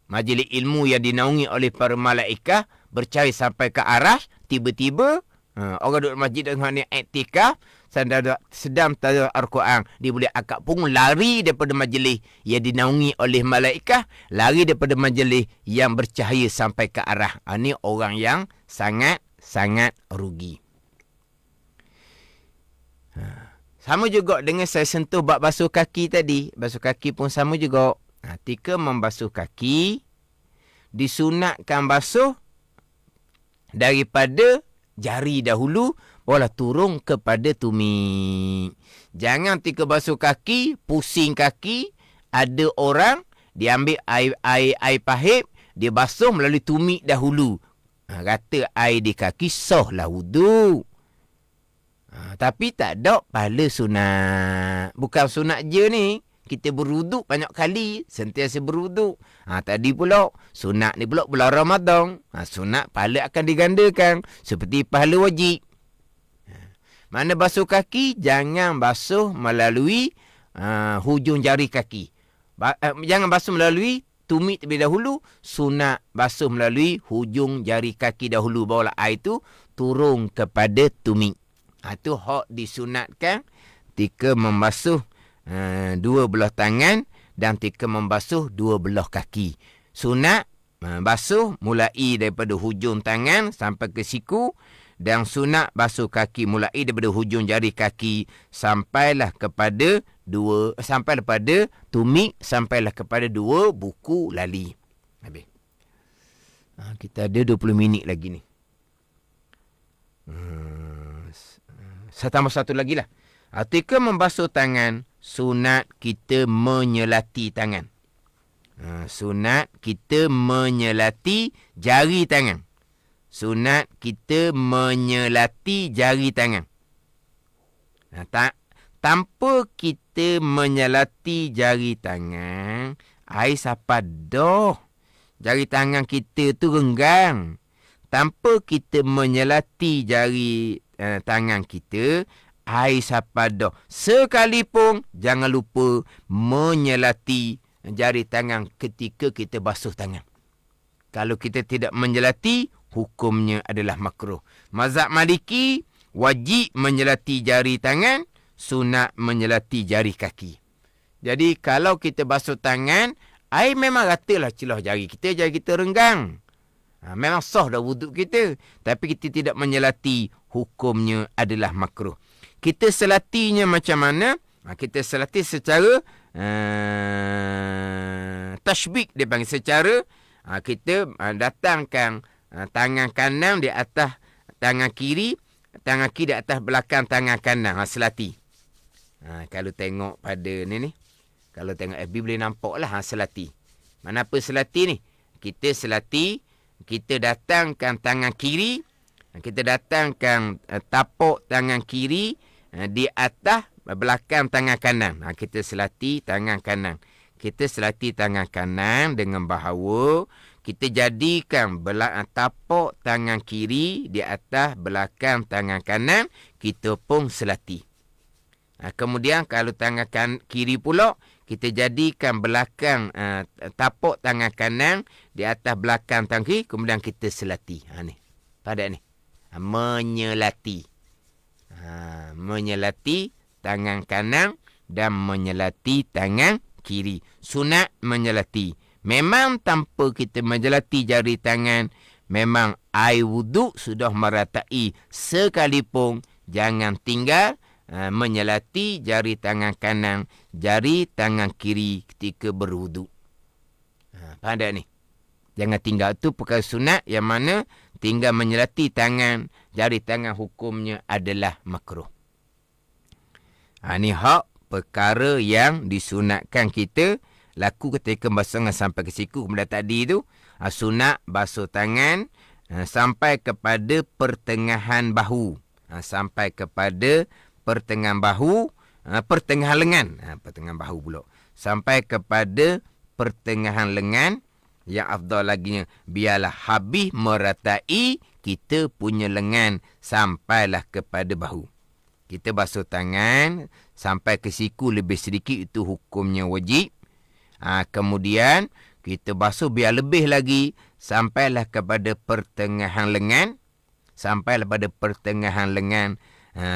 majlis ilmu yang dinaungi oleh para malaikat, bercari sampai ke aras, tiba-tiba orang duduk masjid dengan ni iktikaf, sedang tadabbur Al-Quran, dia boleh akak pun lari daripada majlis yang dinaungi oleh malaikat, lari daripada majlis yang bercahaya sampai ke arah. Ini orang yang sangat rugi. Sama juga dengan saya sentuh bab basuh kaki tadi. Basuh kaki pun sama juga. Ketika membasuh kaki, disunatkan basuh daripada jari dahulu, barulah turun kepada tumit. Jangan ketika basuh kaki, pusing kaki. Ada orang, dia ambil air pahit, dia basuh melalui tumit dahulu. Kata air di kaki, sahlah wudu. Tapi tak ada pahala sunat. Bukan sunat je ni. Kita berwuduk banyak kali. Sentiasa berwuduk. Tadi pula, sunat ni pula bulan Ramadan. Sunat pahala akan digandakan. Seperti pahala wajib. Mana basuh kaki, jangan basuh melalui hujung jari kaki. Jangan basuh melalui tumit terlebih dahulu. Sunat basuh melalui hujung jari kaki dahulu. Barulah air tu turun kepada tumit. Itu hak disunatkan ketika membasuh dua belah tangan dan ketika membasuh dua belah kaki. Sunat basuh mulai daripada hujung tangan sampai ke siku, dan sunat basuh kaki mulai daripada hujung jari kaki sampailah kepada tumit, sampailah kepada dua buku lali. Habis. Kita ada 20 minit lagi ni. Saya tambah satu lagi lah. Ketika membasuh tangan, sunat kita menyelati tangan. Sunat kita menyelati jari tangan. Sunat kita menyelati jari tangan. Tanpa kita menyelati jari tangan, air siapa dah. Jari tangan kita tu renggang. Tanpa kita menyelati jari tangan kita, air siapa dah. Sekalipun jangan lupa menyelati jari tangan ketika kita basuh tangan. Kalau kita tidak menyelati, hukumnya adalah makruh. Mazhab Maliki wajib menyelati jari tangan, sunat menyelati jari kaki. Jadi kalau kita basuh tangan, air memang ratalah celah jari kita renggang. Memang sah dah wuduk kita. Tapi kita tidak menyelati, hukumnya adalah makruh. Kita selatinya macam mana? Kita selati secara tashbik dia panggil. Secara kita datangkan tangan kanan di atas tangan kiri di atas belakang tangan kanan. Selati. Kalau tengok pada ni. Kalau tengok FB boleh nampak lah selati. Mana apa selati ni? Kita selati, kita datangkan tangan kiri, kita datangkan tapak tangan kiri di atas belakang tangan kanan. Kita selati tangan kanan. Kita selati tangan kanan dengan bahawa kita jadikan tapak tangan kiri di atas belakang tangan kanan, kita pun selati. Kemudian kalau tangan kiri pula, kita jadikan belakang tapak tangan kanan di atas belakang tangan kiri, kemudian kita selati. Ni. Pada ni. Menyelati. Menyelati tangan kanan dan menyelati tangan kiri. Sunat menyelati. Memang tanpa kita menyelati jari tangan, memang air wuduk sudah meratai. Sekalipun jangan tinggal menyelati jari tangan kanan, jari tangan kiri ketika berwuduk. Faham tak ni? Jangan tinggal. Tu perkara sunat yang mana tinggal menyelati tangan, jari tangan hukumnya adalah makruh. Ni hak perkara yang disunatkan kita laku ketika basuh tangan sampai ke siku. Kemudian tadi tu, sunat basuh tangan sampai kepada pertengahan bahu. Sampai kepada pertengahan bahu, pertengahan lengan. Pertengahan bahu pula. Sampai kepada pertengahan lengan. Yang afdal laginya, biarlah habis meratai kita punya lengan sampailah kepada bahu. Kita basuh tangan sampai ke siku lebih sedikit, itu hukumnya wajib. Kemudian kita basuh biar lebih lagi sampailah kepada pertengahan lengan. Sampailah pada pertengahan lengan.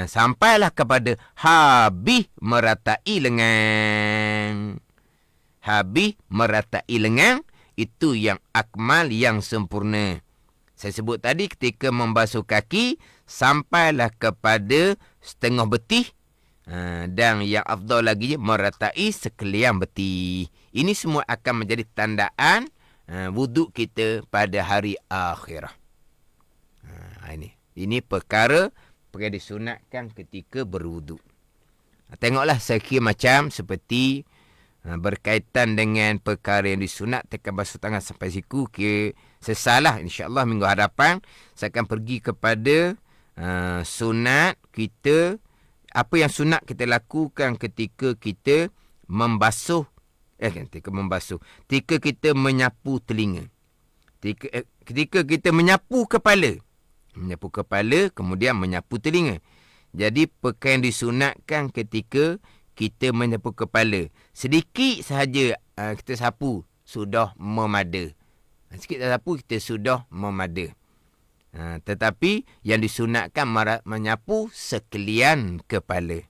Sampailah kepada habis meratai lengan. Habis meratai lengan, itu yang akmal, yang sempurna. Saya sebut tadi ketika membasuh kaki, sampailah kepada setengah betih. Dan yang afdal lagi, meratai sekalian betih. Ini semua akan menjadi tandaan wuduk kita pada hari akhirah. Ini perkara yang disunatkan ketika berwuduk. Tengoklah saya kira macam seperti berkaitan dengan perkara yang disunat tekan basuh tangan sampai siku. Sesalah insya-Allah minggu hadapan saya akan pergi kepada sunat kita, apa yang sunat kita lakukan ketika kita membasuh ketika kita menyapu telinga, ketika kita menyapu kepala, kemudian menyapu telinga. Jadi perkara yang disunatkan ketika kita menyapu kepala, sedikit sahaja kita sapu sudah memada. Sikit sapu kita sudah memada. Tetapi yang disunatkan menyapu sekalian kepala.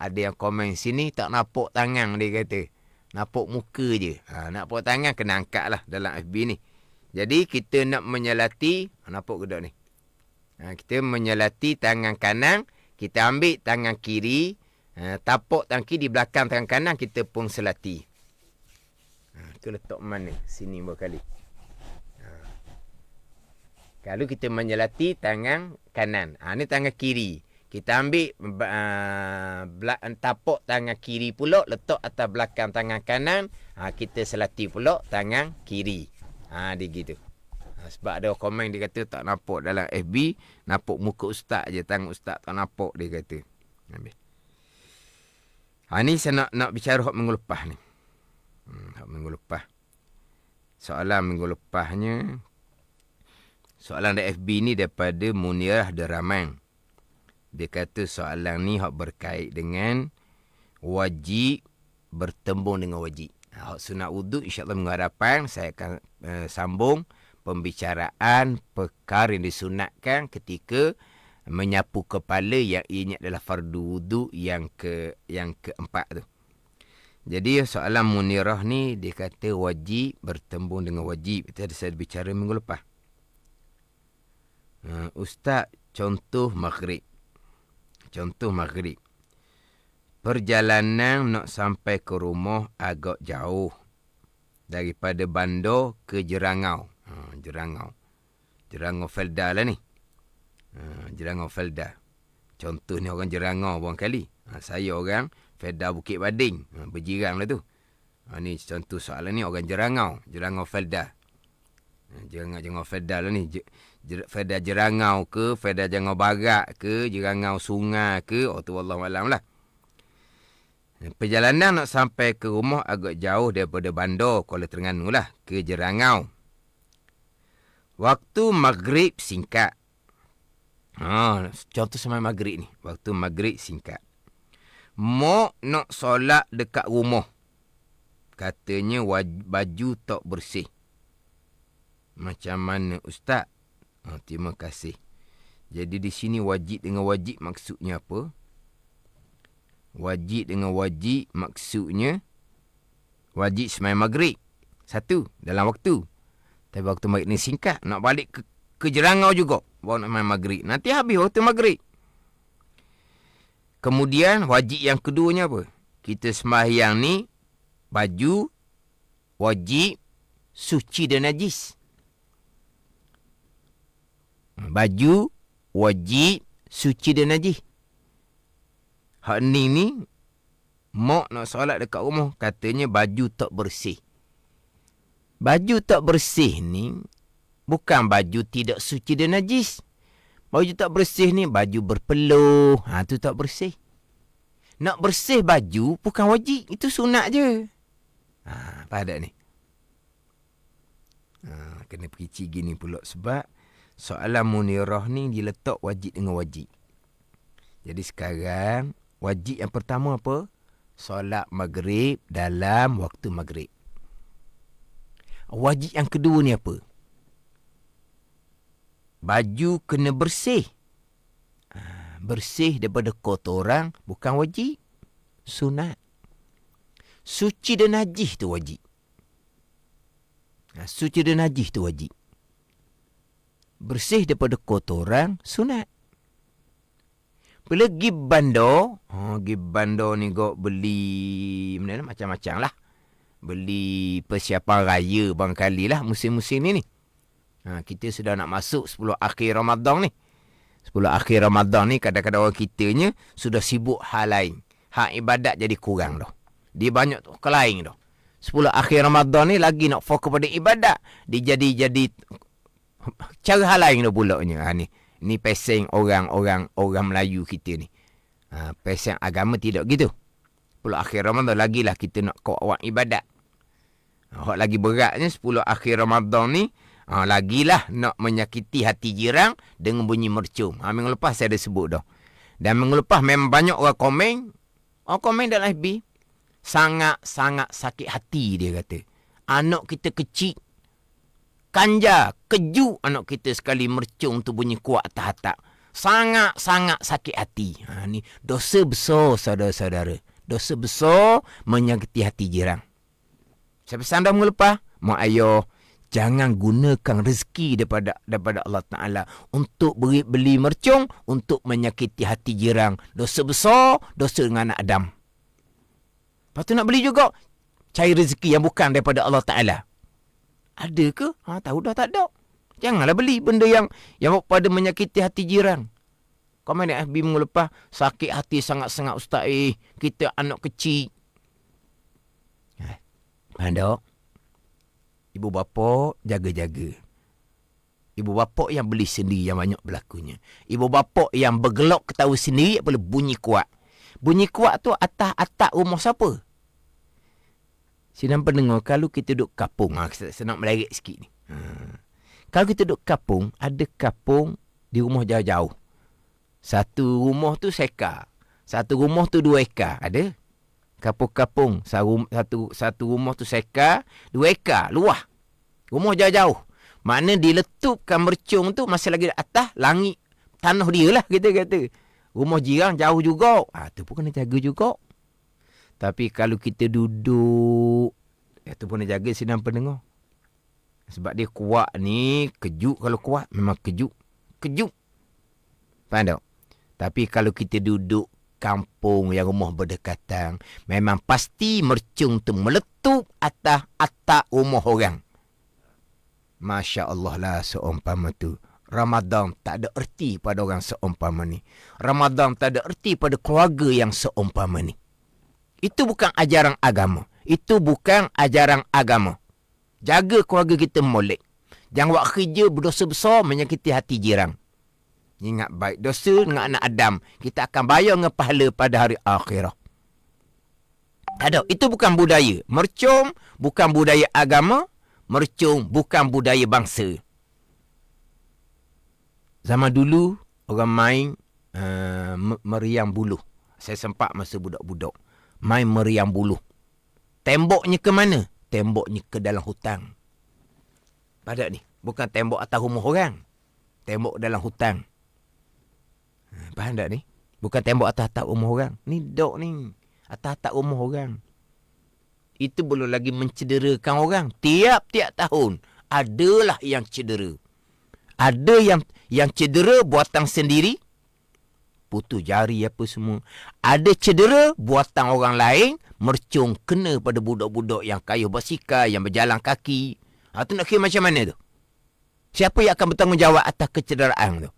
Ada yang komen sini tak nampak tangan, dia kata. Nampak muka je. Nampak tangan kena angkat lah dalam FB ni. Jadi kita nak menyelati, nampak ke tak ni? Kita menyelati tangan kanan, kita ambil tangan kiri, tapak tangan kiri di belakang tangan kanan, kita pun selati. Itu letak mana? Sini berkali. Kalau kita menyelati tangan kanan, ni tangan kiri. Kita ambil tapak tangan kiri pula, letak atas belakang tangan kanan. Kita selati pula tangan kiri. Dia gitu. Sebab ada komen dia kata tak nampak dalam FB, nampak muka ustaz je, tangan ustaz tak nampak, dia kata. Ambil. Ni saya nak bicara hak minggu lepas ni. Hak minggu lepas. Soalan minggu lepasnya, soalan dari FB ni daripada Munirah Deraman. Dia kata soalan ni hak berkait dengan wajib bertembung dengan wajib. Hak sunat wuduk, insyaAllah minggu hadapan saya akan sambung pembicaraan perkara yang disunatkan ketika menyapu kepala yang ianya adalah fardu wuduk yang keempat tu. Jadi soalan Munirah ni dia kata wajib bertembung dengan wajib. Itu ada saya bicara minggu lepas. Ustaz, contoh maghrib. Perjalanan nak sampai ke rumah agak jauh. Daripada Bandar ke Jerangau. Jerangau Felda lah ni. Jerangau Felda. Contoh ni orang Jerangau buang kali. Saya orang Felda Bukit Bading. Berjirang lah tu. Ni contoh soalan ni orang Jerangau Felda. Jerangau Felda lah ni. Felda Jerangau ke, Felda Jerangau Barat ke, Jerangau Sungai ke, tu wallahualam lah. Perjalanan nak sampai ke rumah agak jauh daripada Bandar Kuala Terengganu lah, ke Jerangau. Waktu maghrib singkat. Contoh semai maghrib ni. Waktu maghrib singkat. Mak nak solat dekat rumah. Katanya baju tak bersih. Macam mana ustaz? Terima kasih. Jadi di sini wajib dengan wajib maksudnya apa? Wajib dengan wajib maksudnya wajib sembahyang maghrib. Satu, dalam waktu. Tapi waktu maghrib ni singkat. Nak balik ke Jerangau juga. Baru nak sembahyang maghrib. Nanti habis waktu maghrib. Kemudian wajib yang keduanya apa? Kita sembahyang ni baju wajib suci dan najis. Baju wajib suci dan najis. Hak ni mak nak solat dekat rumah, katanya baju tak bersih. Baju tak bersih ni bukan baju tidak suci dan najis. Baju tak bersih ni baju berpeluh. Tu tak bersih. Nak bersih baju bukan wajib, itu sunat je. Apa ada ni? Kena perici gini pula sebab soalan Munirah ni diletak wajib dengan wajib. Jadi sekarang wajib yang pertama apa? Solat maghrib dalam waktu maghrib. Wajib yang kedua ni apa? Baju kena bersih. Bersih daripada kotoran bukan wajib, sunat. Suci dan najis tu wajib. Suci dan najis tu wajib. Bersih daripada kotoran, sunat. Bila pergi bandar, pergi bandar ni kau beli macam-macam lah. Beli persiapan raya barangkali lah musim-musim ni. Kita sudah nak masuk 10 akhir Ramadan ni. 10 akhir Ramadan ni kadang-kadang orang kitanya sudah sibuk hal lain. Hak ibadat jadi kurang dah. Dia banyak tu ke lain dah. 10 akhir Ramadan ni lagi nak fokus pada ibadat. Dia jadi cara hal lain dah pula ni. Ni peseng orang Melayu kita ni. Peseng agama tidak gitu. 10 akhir Ramadan lagilah kita nak awak ibadat. Hak lagi beratnya 10 akhir Ramadan ni lagilah nak menyakiti hati jiran dengan bunyi mercung. Minggu lepas saya dah sebut dah. Dan minggu lepas memang banyak orang komen. Orang komen dalam FB. Sangat-sangat sakit hati dia kata. Anak kita kecil. Kanja, keju anak kita sekali mercung tu bunyi kuat atas hatap. Sangat-sangat sakit hati. Ni dosa besar saudara-saudara. Dosa besar menyakiti hati jiran. Saya pesan dah minggu lepas. Mak ayah, jangan gunakan rezeki daripada Allah Ta'ala untuk beli mercung, untuk menyakiti hati jiran. Dosa besar, dosa dengan anak Adam. Lepas tu nak beli juga, cari rezeki yang bukan daripada Allah Ta'ala. Ada ke? Tahu dah tak ada. Janganlah beli benda yang pada menyakiti hati jiran. Komen FB minggu lepas, sakit hati sangat-sangat ustaz. Kita anak kecil. Faham. Ibu bapa jaga-jaga. Ibu bapa yang beli sendiri yang banyak berlakunya. Ibu bapa yang bergelak ketawa sendiri apa bunyi kuat. Bunyi kuat tu atas rumah siapa? Sidang pendengar, kalau kita duduk kapung, saya nak melerik sikit ni. Kalau kita duduk kapung, ada kapung di rumah jauh-jauh. Satu rumah tu sekar. Satu rumah tu 2 ekar. Ada? Kapung-kapung. Satu rumah tu sekar, 2 ekar. Luah. Rumah jauh-jauh. Makna diletupkan mercung tu masih lagi atas langit. Tanah dia lah kita kata. Rumah jiran jauh juga. Tu pun kena jaga juga. Tapi kalau kita duduk, itu pun kena jaga sidang pendengar. Sebab dia kuat ni, kejut kalau kuat. Memang kejut. Kejut. Faham tak? Tapi kalau kita duduk kampung yang rumah berdekatan, memang pasti mercung tu meletup atas atap rumah orang. Masya Allah lah seumpama tu. Ramadan tak ada erti pada orang seumpama ni. Ramadan tak ada erti pada keluarga yang seumpama ni. Itu bukan ajaran agama. Itu bukan ajaran agama. Jaga keluarga kita molek. Jangan buat kerja berdosa besar menyakiti hati jiran. Ingat baik dosa dengan anak Adam. Kita akan bayar dengan pahala pada hari akhirah. Ada, itu bukan budaya. Mercung bukan budaya agama. Mercung bukan budaya bangsa. Zaman dulu, orang main meriam buluh. Saya sempat masa budak-budak. Main meriam buluh. Temboknya ke mana? Temboknya ke dalam hutan. Padat ni. Bukan tembok atas rumah orang. Tembok dalam hutan. Faham tak ni? Bukan tembok atas-atas rumah orang. Ni dok ni. Atas-atas rumah orang. Itu belum lagi mencederakan orang. Tiap-tiap tahun adalah yang cedera. Ada yang cedera buatan sendiri. Putus jari apa semua. Ada cedera buatan orang lain. Mercung kena pada budak-budak yang kayuh basikal, yang berjalan kaki. Tu nak kira macam mana tu? Siapa yang akan bertanggungjawab atas kecederaan tu?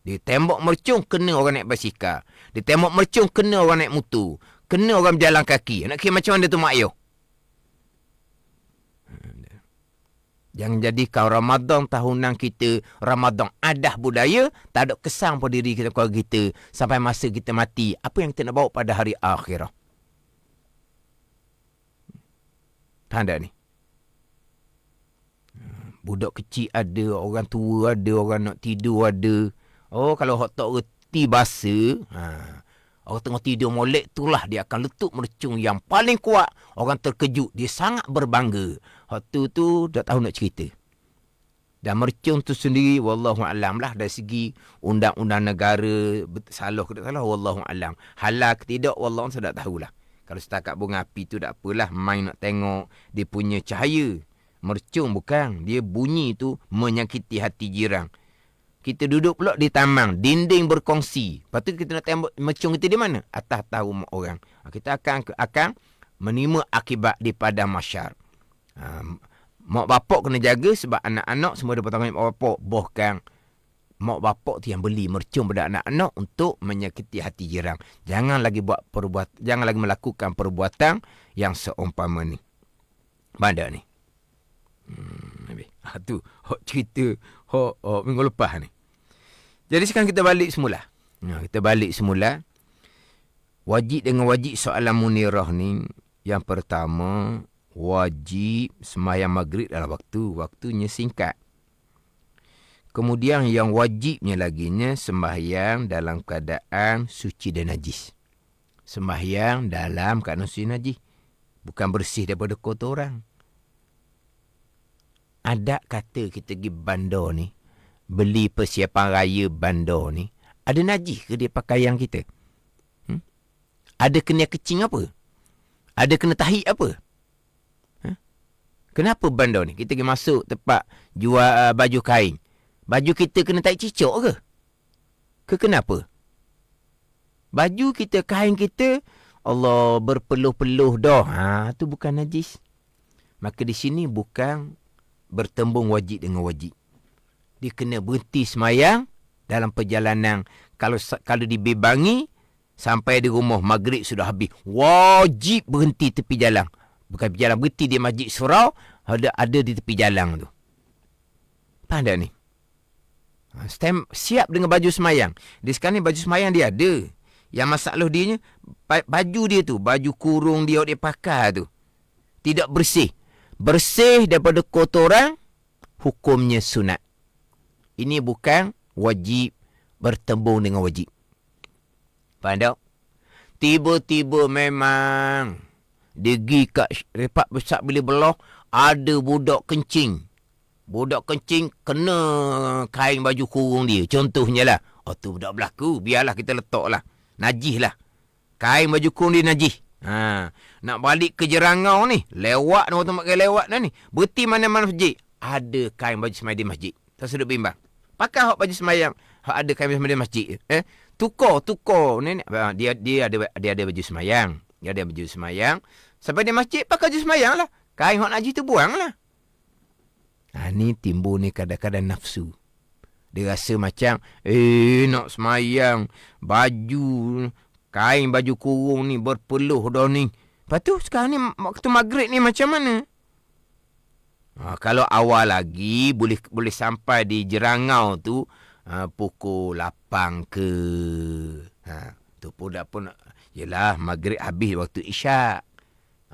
Di tembok mercung kena orang naik basikal. Di tembok mercung kena orang naik motor. Kena orang berjalan kaki. Nak kira macam mana tu mak ayah? Jangan jadikan Ramadan tahunan kita Ramadan adah budaya. Tak ada kesan pada diri kita, keluarga kita. Sampai masa kita mati. Apa yang kita nak bawa pada hari akhirah? Faham tak ni? Budak kecil ada. Orang tua ada. Orang nak tidur ada. Kalau hak tak reti bahasa, orang tengah tidur molek itulah dia akan letup mercung yang paling kuat. Orang terkejut, dia sangat berbangga. Hak tu dah tahu nak cerita. Dan mercung tu sendiri, wallahualam lah dari segi undang-undang negara, salah ke tak salah, wallahualam. Halal ke tidak, wallahu saya tak tahulah. Kalau setakat bunga api tu tak apalah, main nak tengok dia punya cahaya. Mercung bukan, dia bunyi tu menyakiti hati jiran. Kita duduk pula di tamang, dinding berkongsi. Lepas tu kita nak tembak mercung kita di mana? Atas rumah orang. Kita akan menerima akibat di padang mahsyar. Mak bapak kena jaga sebab anak-anak semua ada bertanggungjawab mak bapak. Bahkan mak bapak tu yang beli mercung pada anak-anak untuk menyakiti hati jiran. Jangan lagi melakukan perbuatan yang seumpama ni. Mana ni? Tu cerita minggu lepas ni. Jadi sekarang kita balik semula. Wajib dengan wajib soalan munirah ni. Yang pertama, wajib sembahyang maghrib dalam waktunya singkat. Kemudian yang wajibnya laginya sembahyang dalam keadaan suci dan najis. Sembahyang dalam keadaan suci dan najis. Bukan bersih daripada kotoran. Ada kata kita pergi bandar ni, beli persiapan raya bandar ni, ada najis ke dia pakaian kita? Ada kena kecing apa? Ada kena tahi apa? Kenapa bandar ni? Kita pergi masuk tempat jual baju kain. Baju kita kena tahi cicak ke? Kenapa? Baju kita, kain kita, Allah berpeluh-peluh dah. Tu bukan najis. Maka di sini bukan bertembung wajib dengan wajib. Dia kena berhenti semayang dalam perjalanan. Kalau dibebangi, sampai di rumah maghrib sudah habis, wajib berhenti tepi jalan. Bukan tepi jalan, berhenti di masjid surau, ada di tepi jalan tu. Faham tak ni? Siap dengan baju semayang. Dia sekarang ni baju semayang dia ada. Yang masalah dia, baju dia tu, baju kurung dia pakai tu, tidak bersih. Bersih daripada kotoran, hukumnya sunat. Ini bukan wajib bertembung dengan wajib. Faham tak? Tiba-tiba memang degi kat repak besar bila belah, ada budak kencing. Budak kencing kena kain baju kurung dia. Contohnya lah. Oh tu budak berlaku. Biarlah kita letak lah. Najis lah. Kain baju kurung dia najis. Nak balik ke Jerangau ni. Lewat ni. Waktu makan lewat dah ni. Berhenti mana-mana masjid. Ada kain baju semayang di masjid. Tak sedut bimbang. Pakai hak baju semayang. Hak ada kain baju semayang di masjid. Tukar. Nenek. Dia ada baju semayang. Dia ada baju semayang. Sampai di masjid pakai baju semayang lah. Kain hak najis tu buang lah. Ni timbul ni kadang-kadang nafsu. Dia rasa macam, nak semayang, baju, kain baju kurung ni berpeluh dah ni. Lepas tu sekarang ni, waktu maghrib ni macam mana? Kalau awal lagi, boleh sampai di Jerangau tu, pukul 8 ke. Tu pun dah pun, yelah maghrib habis waktu isyak.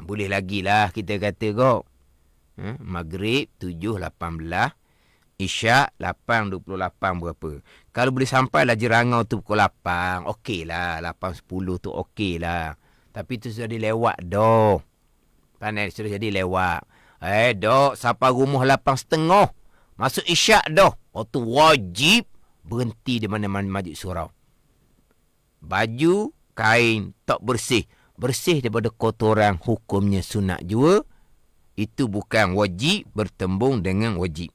Boleh lagi lah kita kata kok. Maghrib 7.18, Isyak 8.28 berapa. Kalau boleh sampai lah Jerangau tu pukul 8, okey lah. 8.10 tu okey lah. Tapi tu sudah dilewat dah. Pandai sudah jadi lewat. Dok, sampai rumah 8.30. Masuk Isyak dah. Tu wajib berhenti di mana-mana masjid surau. Baju, kain tak bersih. Bersih daripada kotoran, hukumnya sunat jua. Itu bukan wajib bertembung dengan wajib.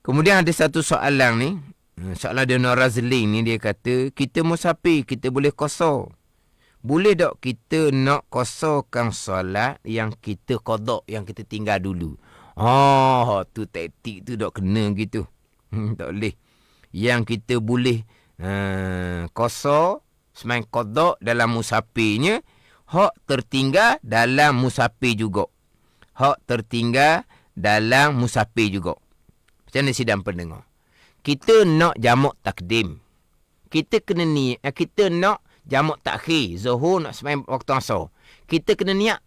Kemudian ada satu soalan ni. Soalan Dona Razli ni, dia kata, kita musafir, kita boleh qasar. Boleh tak kita nak qasarkan solat yang kita qada, yang kita tinggal dulu? Tu taktik tu tak kena gitu. Tak boleh. Yang kita boleh qasar, semain qada dalam musafirnya, hak tertinggal dalam musafir juga. Hak tertinggal dalam musafir juga. Macam mana sidang pendengar? Kita nak jamak takdim. Kita kena niat. Kita nak jamak takhir. Zuhur nak sembahyang waktu asar. Kita kena niat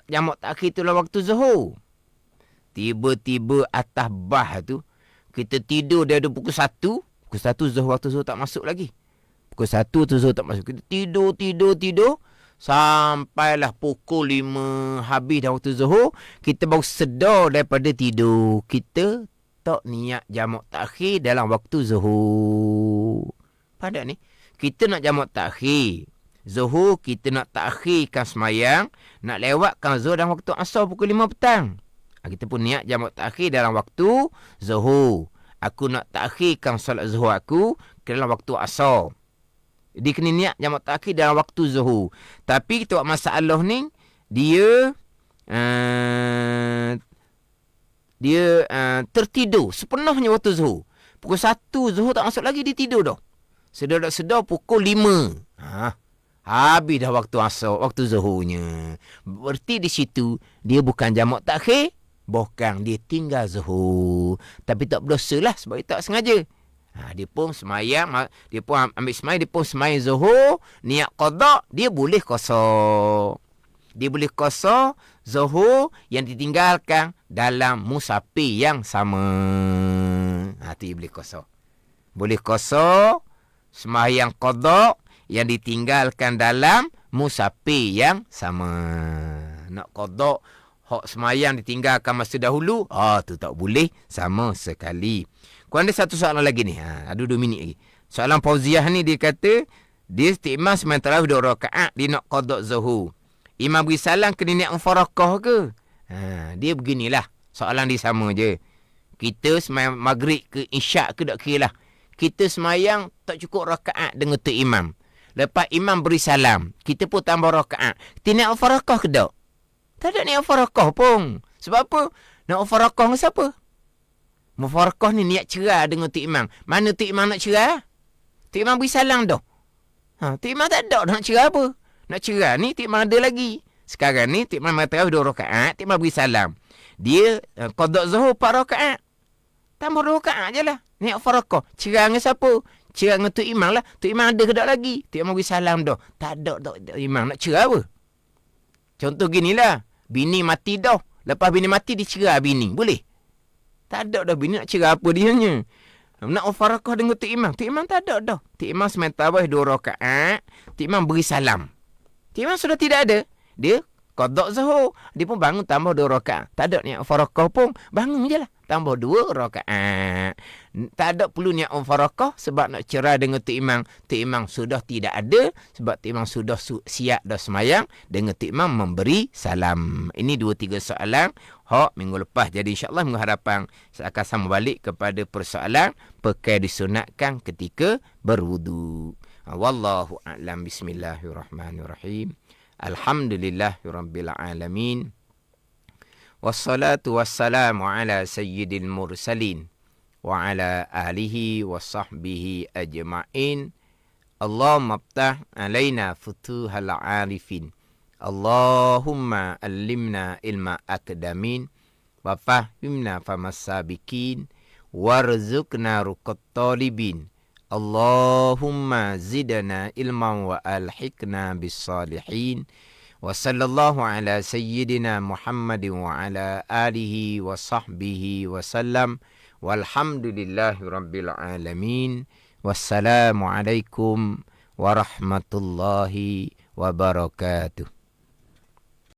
jamak takhir tu lah waktu zuhur. Tiba-tiba atas bah tu, kita tidur dari pukul 1. Pukul 1 zuhur, waktu zuhur tak masuk lagi. Pukul 1 tu zuhur tak masuk. Kita tidur. Sampailah pukul 5 habis dah waktu zuhur, kita baru sedar daripada tidur. Kita tak niat jamak takhir dalam waktu zuhur. Pada ni, kita nak jamak takhir zuhur, kita nak takhirkan semayang, nak lewatkan zuhur dalam waktu asar pukul 5 petang. Kita pun niat jamak takhir dalam waktu zuhur. Aku nak takhirkan solat zuhur aku dalam waktu asar. Dia kena niat jamak takhir dalam waktu zuhur. Tapi kita buat masalah ni, dia tertidur sepenuhnya waktu zuhur. Pukul 1 zuhur tak masuk lagi, dia tidur dah. Sedar pukul 5. Habis dah waktu asar, waktu zuhurnya. Berarti di situ, dia bukan jamak takhir, bukan dia tinggal zuhur. Tapi tak berdosa lah sebab dia tak sengaja. Dia pun semayang, dia pun ambil semayang, dia pun semayang zuhur, niat qada, dia boleh qasar. Dia boleh qasar zuhur yang ditinggalkan dalam musafir yang sama. Dia boleh qasar. Boleh qasar semayang qada yang ditinggalkan dalam musafir yang sama. Nak qada hak semayang ditinggalkan masa dahulu, tu tak boleh sama sekali. Kau ada satu soalan lagi ni. Ada 2 minit lagi. Soalan Fauziah ni, dia kata, dia imam sembahyang tarawih 2 rakaat, dia nak qada zuhur. Imam beri salam kena niat mufarakah ke? Dia beginilah. Soalan dia sama je. Kita sembahyang maghrib ke isyak ke tak kira lah. Kita sembahyang tak cukup rakaat dengan tu imam. Lepas imam beri salam, kita pun tambah rakaat. Kita niat mufarakah ke tak? Tak ada niat mufarakah pun. Sebab apa? Nak mufarakah dengan siapa? Mufarakah ni niat cerai dengan Tok Imam. Mana Tok Imam nak cerai? Tok Imam beri salam dah. Tok Imam tak ada nak cerai apa. Nak cerai ni Tok Imam ada lagi. Sekarang ni Tok Imam tarawih 2 rakaat, Tok Imam beri salam. Dia qada zuhur 4 rakaat. Tambah 2 rakaat je lah. Niat farakah. Cerai dengan siapa? Cerai dengan Tok Imam lah. Tok Imam ada ke tak lagi? Tok Imam beri salam dah. Tak ada Tok Imam nak cerai apa? Contoh ginilah. Bini mati dah. Lepas bini mati dicerai bini. Boleh? Tak ada dah bini nak cerai apa dia nya. Nak farakah dengan Tok Imam. Tok Imam tak ada dah. Tok Imam sementara 2 rakaat. Tok Imam beri salam. Tok Imam sudah tidak ada. Dia qada zuhur. Dia pun bangun tambah 2 rakaat. Tak ada niat farakah pun. Bangun je lah. Tambah 2 rakaat. Tak ada perlu niat farakah sebab nak cerai dengan Tok Imam. Tok Imam sudah tidak ada sebab Tok Imam sudah siap dah semayang dengan Tok Imam memberi salam. Ini 2-3 soalan hak minggu lepas. Jadi insya-Allah minggu hadapan saya akan sambung balik kepada persoalan pakai disunatkan ketika berwudu. Wallahu a'lam. Bismillahirrahmanirrahim. Alhamdulillahirabbil alamin. Wassalatu wassalamu ala sayyidil mursalin wa ala alihi wa sahbihi ajma'in. Allahumma aftah alaina futuhal arifin. Allahumma allimna ilma akdamin wa fahimna famasabikin warzuqna ruqat talibin. Allahumma zidna ilman wa alhiqna bis salihin. Wa sallallahu ala sayyidina Muhammadin wa ala alihi wa sahbihi wa sallam. Walhamdulillahi rabbil alamin. Wassalamu alaikum warahmatullahi wabarakatuh.